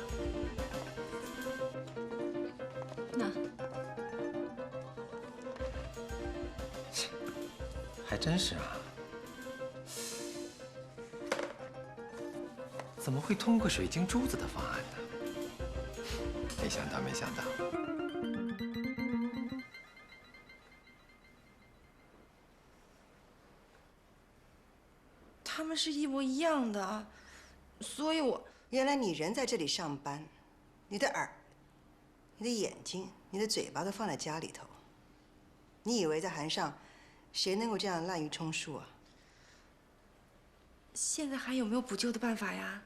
Speaker 17: 那
Speaker 15: 还真是啊，怎么会通过水晶珠子的方案呢？没想到，没想到。
Speaker 2: 他们是一模一样的，所以
Speaker 6: 原来你人在这里上班，你的耳、你的眼睛、你的嘴巴都放在家里头。你以为在韩上，谁能够这样滥竽充数啊？
Speaker 2: 现在还有没有补救的办法呀？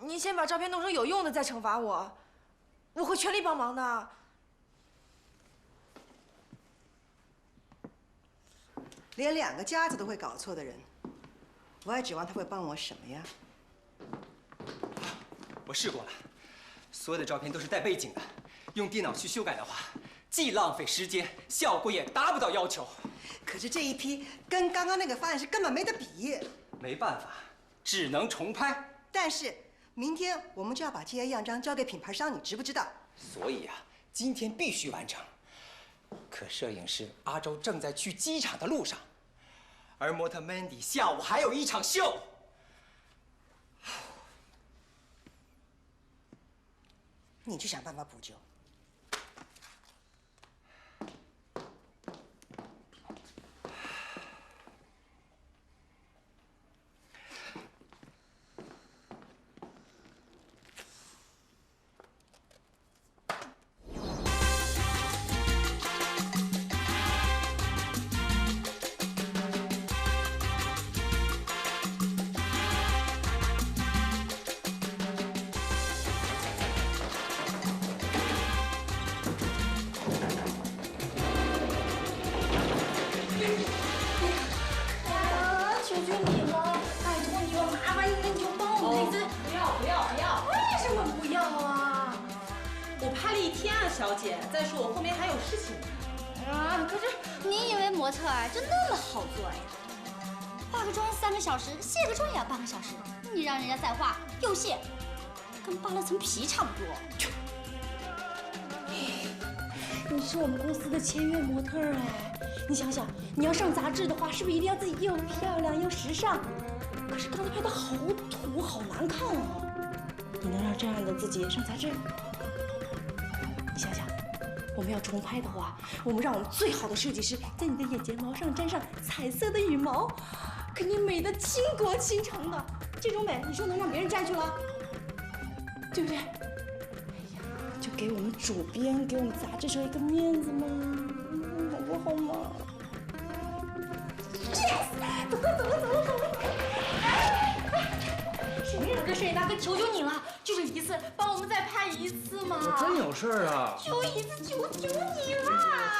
Speaker 2: 您先把照片弄成有用的，再惩罚我，我会全力帮忙的。
Speaker 6: 连2个家子都会搞错的人，我还指望他会帮我什么呀？
Speaker 15: 我试过了，所有的照片都是带背景的，用电脑去修改的话，既浪费时间，效果也达不到要求。
Speaker 6: 可是这一批跟刚刚那个方案是根本没得比。
Speaker 15: 没办法，只能重拍。
Speaker 6: 但是明天我们就要把这些样张交给品牌商，你知不知道？
Speaker 15: 所以啊，今天必须完成。可摄影师阿周正在去机场的路上，而模特 Mandy 下午还有一场秀。
Speaker 6: 你去想办法补救。
Speaker 17: 姐，再说我后面还有事情呢。
Speaker 4: 啊，可是你以为模特儿就那么好做呀？化个妆3个小时，卸个妆也要半个小时。你让人家再化又卸，跟扒了层皮差不多。
Speaker 2: 你是我们公司的签约模特儿哎，你想想，你要上杂志的话，是不是一定要自己又漂亮又时尚？可是刚才拍的好土，好难看哦。你能让这样的自己上杂志？你想想，我们要重拍的话，我们让我们最好的设计师在你的眼睫毛上沾上彩色的羽毛，给你美的倾国倾城的。这种美，你说能让别人占去了？对不对？就给我们主编，给我们杂志社一个面子嘛，好不好嘛 ？Yes， 走了。谁让这摄影大哥求你了？就这一次，帮我们再拍一次嘛！
Speaker 16: 我真有事儿啊！
Speaker 2: 就一次，求你了！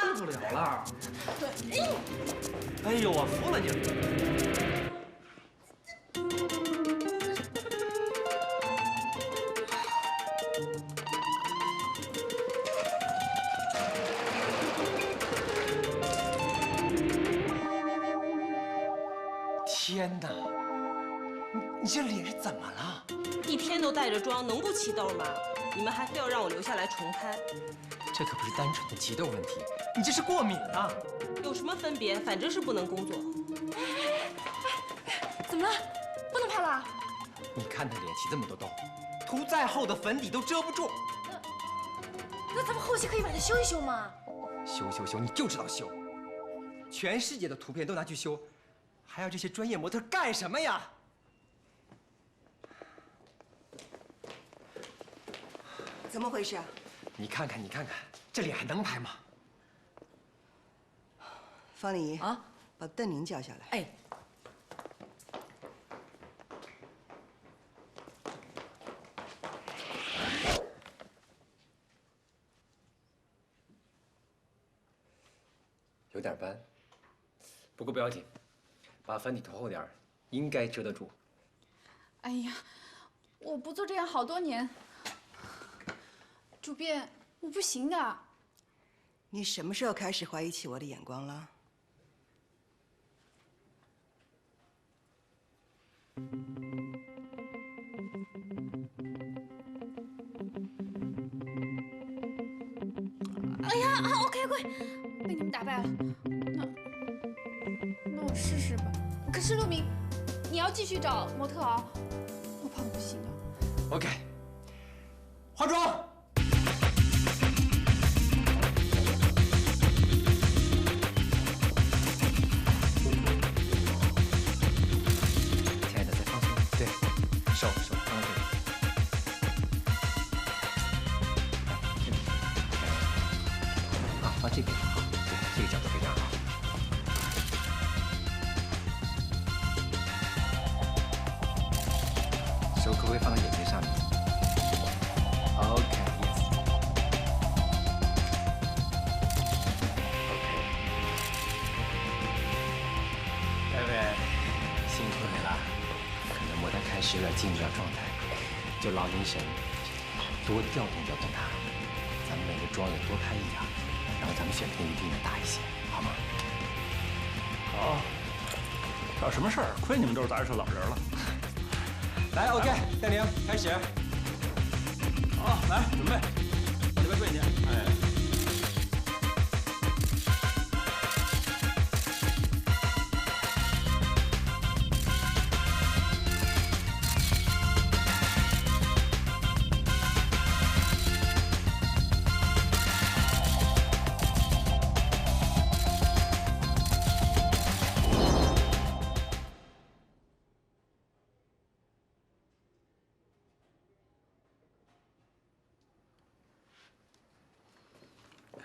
Speaker 16: 受不了了！
Speaker 2: 对，
Speaker 16: 哎呦，我服了你了！
Speaker 15: 天哪！你这脸是怎么了？
Speaker 17: 一天都带着妆，能不起痘吗？你们还非要让我留下来重拍，
Speaker 15: 这可不是单纯的起痘问题，你这是过敏啊！
Speaker 17: 有什么分别？反正是不能工作。
Speaker 2: 怎么了？不能拍了？
Speaker 15: 你看他脸起这么多痘，涂再厚的粉底都遮不住。
Speaker 2: 那咱们后期可以把它修一修吗？
Speaker 15: 修，你就知道修！全世界的图片都拿去修，还要这些专业模特干什么呀？
Speaker 6: 怎么回事啊？
Speaker 15: 你看看，这脸还能拍吗？
Speaker 6: 方丽仪啊，把邓宁叫下来。
Speaker 7: 哎。
Speaker 15: 有点斑，不过不要紧，把粉底涂厚点儿，应该遮得住。
Speaker 21: 哎呀，我不做这样好多年。主编，我不行的。
Speaker 6: 你什么时候开始怀疑起我的眼光了？
Speaker 21: 哎呀，OK，被你们打败了。那我试试吧。可是陆明，你要继续找模特啊，我怕我不行的。
Speaker 15: OK， 化妆。亲爱的，再放松，对，手放到这里。啊，放这边，好，对，这个角度非常好。手可不可以放到眼睛上面 ？OK，yes。薇薇，辛苦你了。可能模特开始有点进不了状态，就劳您神，多调动他。咱们每个妆也多拍一点，然后咱们选片一定要大一些，好吗？
Speaker 22: 好。这有什么事儿？亏你们都是杂志社老人了。
Speaker 15: 来 ，OK， 邓宁，开始。
Speaker 22: 好，来准备，往这边跪去。哎。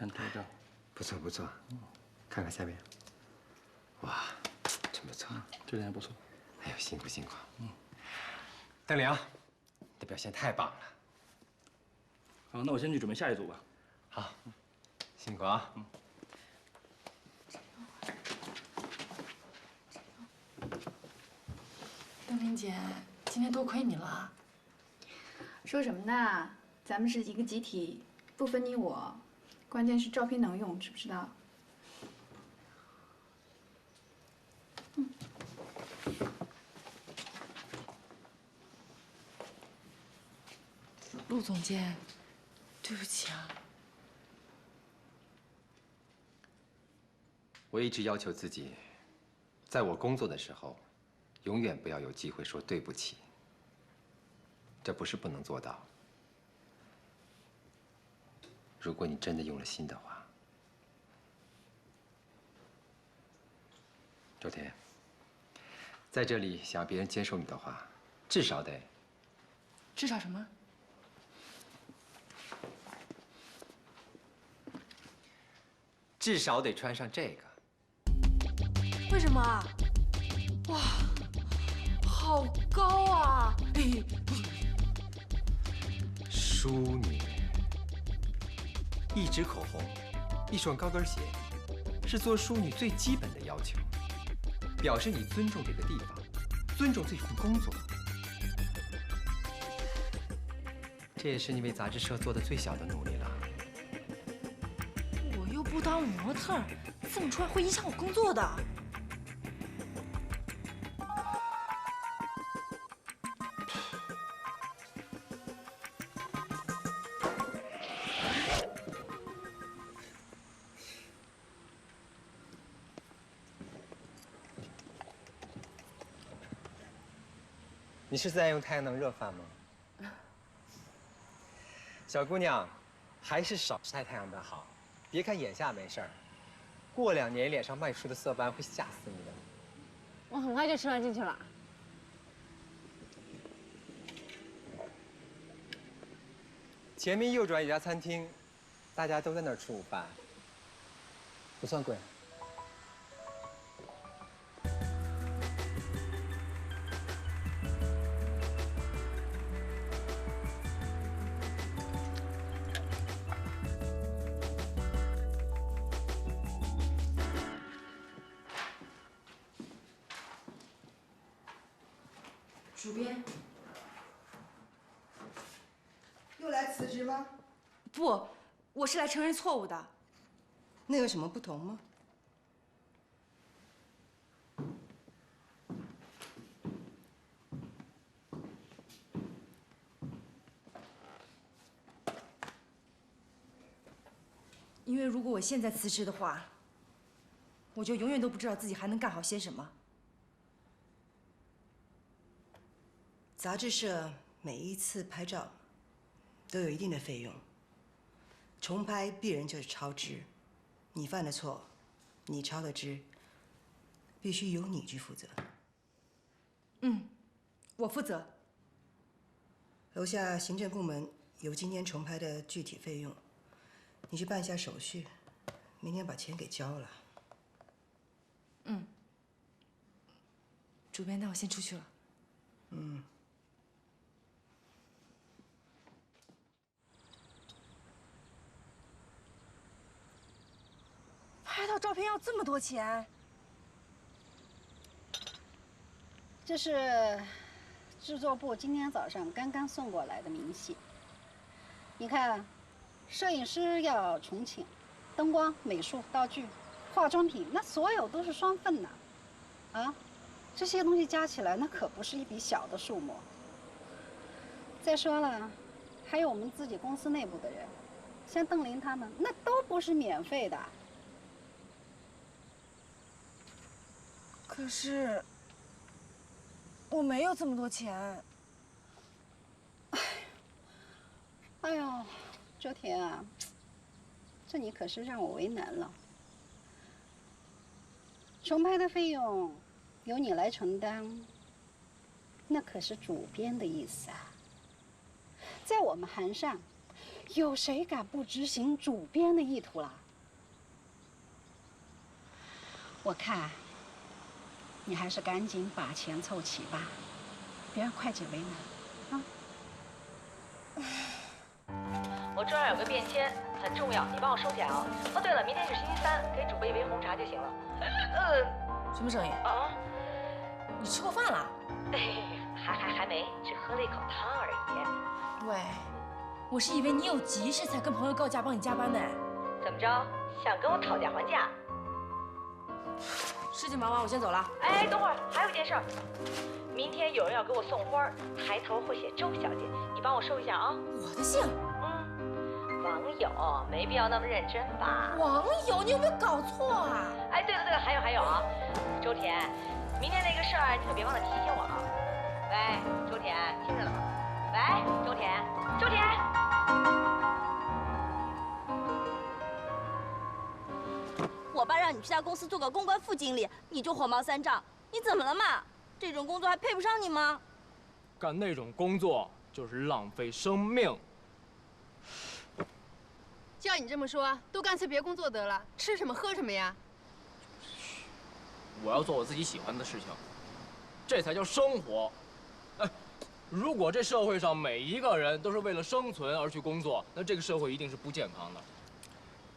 Speaker 22: 看这张，
Speaker 15: 不错，看看下面，哇，真不错，
Speaker 22: 这张也不错。
Speaker 15: 哎呦，辛苦。邓玲，你的表现太棒了。
Speaker 22: 好，那我先去准备下一组吧。
Speaker 15: 好，辛苦啊。
Speaker 2: 邓玲姐，今天多亏你了。
Speaker 21: 说什么呢？咱们是一个集体，不分你我。关键是照片能用，知不知道？
Speaker 8: 陆总监，对不起啊。
Speaker 15: 我一直要求自己，在我工作的时候，永远不要有机会说对不起。这不是不能做到。如果你真的用了心的话，周天，在这里想要别人接受你的话，至少得。
Speaker 8: 至少什么？
Speaker 15: 至少得穿上这个。
Speaker 8: 为什么啊？哇，好高啊！
Speaker 15: 淑女，一支口红，一双高跟鞋，是做淑女最基本的要求，表示你尊重这个地方，尊重这份工作。这也是你为杂志社做的最小的努力了。
Speaker 8: 我又不当模特，这么穿会影响我工作的。
Speaker 15: 你是在用太阳能热饭吗？小姑娘，还是少晒太阳的好。别看眼下没事儿，过2年脸上迈出的色斑会吓死你的。
Speaker 12: 我很快就吃完进去了。
Speaker 15: 前面右转有家餐厅，大家都在那儿吃午饭，不算贵。
Speaker 2: 主编，
Speaker 6: 又来辞职吗？
Speaker 2: 不，我是来承认错误的。
Speaker 6: 那有什么不同吗？
Speaker 2: 因为如果我现在辞职的话，我就永远都不知道自己还能干好些什么。
Speaker 6: 杂志社每一次拍照都有一定的费用，重拍必然就是超支。你犯的错，你超的支，必须由你去负责。
Speaker 2: 嗯，我负责。
Speaker 6: 楼下行政部门有今天重拍的具体费用，你去办一下手续，明天把钱给交了。
Speaker 2: 嗯。主编，那我先出去了。
Speaker 6: 嗯。
Speaker 2: 拍套照片要这么多钱？
Speaker 5: 这是制作部今天早上刚刚送过来的明细。你看，摄影师要重请，灯光、美术、道具、化妆品，那所有都是双份的，啊，这些东西加起来那可不是一笔小的数目。再说了，还有我们自己公司内部的人，像邓林他们，那都不是免费的。
Speaker 2: 可是我没有这么多钱。
Speaker 5: 哎呦，周田啊，这你可是让我为难了。重拍的费用由你来承担，那可是主编的意思啊。在我们韩上，有谁敢不执行主编的意图啦？我看，你还是赶紧把钱凑齐吧，别让会计为难啊。
Speaker 1: 我这儿有个便签，很重要，你帮我收起来啊。哦，对了，明天是星期三，给准备一杯红茶就行了。
Speaker 2: 什么声音？
Speaker 1: 啊？
Speaker 2: 你吃过饭了？
Speaker 1: 还没，只喝了一口汤而已。
Speaker 2: 喂，我是以为你有急事才跟朋友告假帮你加班呢。
Speaker 1: 怎么着？想跟我讨价还价？
Speaker 2: 事情忙完，我先走了。
Speaker 1: 哎，等会儿还有一件事儿，明天有人要给我送花，抬头会写周小姐，你帮我收一下啊。
Speaker 2: 我的信？
Speaker 1: 网友没必要那么认真吧？
Speaker 2: 网友，你有没有搞错啊？
Speaker 1: 哎，对了，还有啊，周田，明天那个事儿你可别忘了提醒我啊。喂，周田，听着了吗？喂，周田。
Speaker 3: 我爸让你去他公司做个公关副经理，你就火冒三丈，你怎么了嘛？这种工作还配不上你吗？
Speaker 19: 干那种工作就是浪费生命。
Speaker 12: 照你这么说，都干脆别工作得了，吃什么喝什么呀？
Speaker 19: 我要做我自己喜欢的事情，这才叫生活。哎，如果这社会上每一个人都是为了生存而去工作，那这个社会一定是不健康的。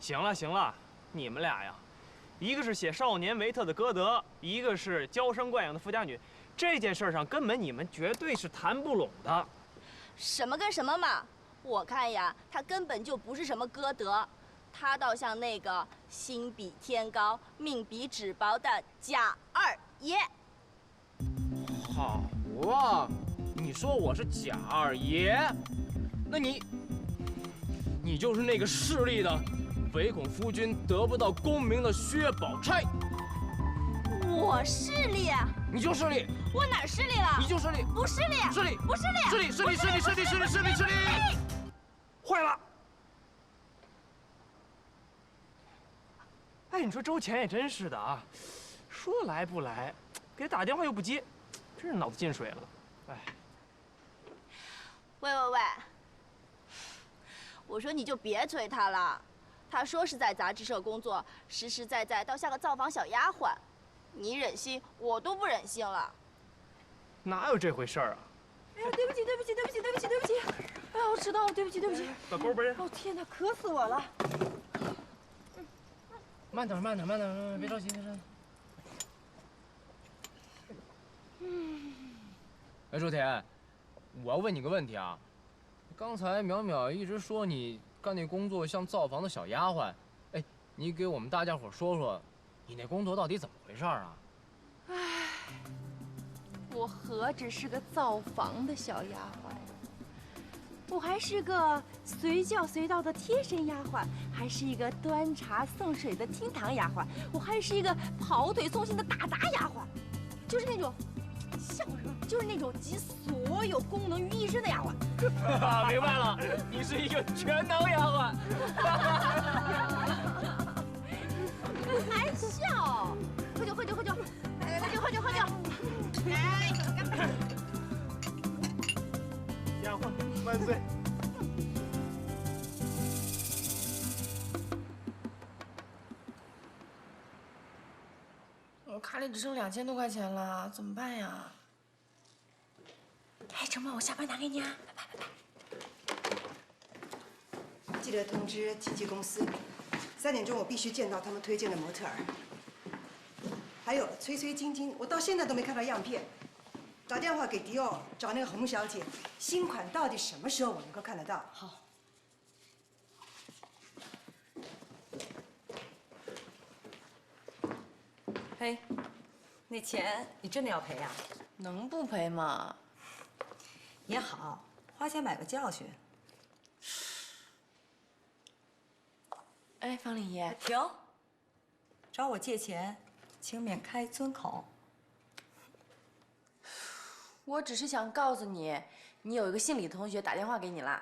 Speaker 11: 行了，你们俩呀，一个是写少年维特的歌德，一个是娇生惯养的富家女，这件事上根本你们绝对是谈不拢的。
Speaker 3: 什么跟什么嘛？我看呀，他根本就不是什么歌德，他倒像那个心比天高、命比纸薄的贾二爷。
Speaker 19: 好啊，你说我是贾二爷，那你就是那个势利的，唯恐夫君得不到功名的薛宝钗。
Speaker 3: 我势利？
Speaker 19: 你就势利。
Speaker 3: 我哪儿势利了？
Speaker 19: 你就势利。
Speaker 3: 不势利。
Speaker 19: 势利。
Speaker 3: 不势利。
Speaker 19: 势利。势利。势利。势利。势利。势利。势利。坏了！
Speaker 11: 哎，你说周钱也真是的啊，说来不来，给他打电话又不接，真是脑子进水了。哎，
Speaker 3: 喂，我说你就别催他了，他说是在杂志社工作，实实在在倒像个造访小丫鬟，你忍心，我都不忍心了。
Speaker 11: 哪有这回事儿啊？
Speaker 2: 哎呀，对不起！哎呀，我迟到了，对不起。
Speaker 11: 把钩背。
Speaker 2: 哦天哪，渴死我了！
Speaker 19: 慢点，别着急。哎，周田，我要问你个问题啊。刚才淼淼一直说你干那工作像造房的小丫鬟，哎，你给我们大家伙说说，你那工作到底怎么回事啊？
Speaker 2: 唉，我何止是个造房的小丫鬟，我还是个随叫随到的贴身丫鬟，还是一个端茶送水的厅堂丫鬟，我还是一个跑腿送信的打杂丫鬟，就是那种。像什么？就是那种集所有功能于一身的丫鬟。
Speaker 19: 明白了，你是一个全能丫鬟。
Speaker 2: 还笑？喝酒！哎，干杯！
Speaker 11: 丫鬟万岁！
Speaker 2: 我卡里只剩2000多块钱了，怎么办呀？哎，成梦，我下班拿给你啊！
Speaker 6: 记得通知经纪公司，3点钟我必须见到他们推荐的模特儿。还有崔晶晶，我到现在都没看到样片。打电话给迪奥找那个洪小姐，新款到底什么时候我能够看得到？
Speaker 2: 好。
Speaker 7: 嘿，那钱你真的要赔啊？
Speaker 2: 能不赔吗？
Speaker 7: 也好，花钱买个教训。
Speaker 2: 哎，方令姨，
Speaker 7: 停！找我借钱，请免开尊口。
Speaker 2: 我只是想告诉你，你有一个姓李的同学打电话给你了。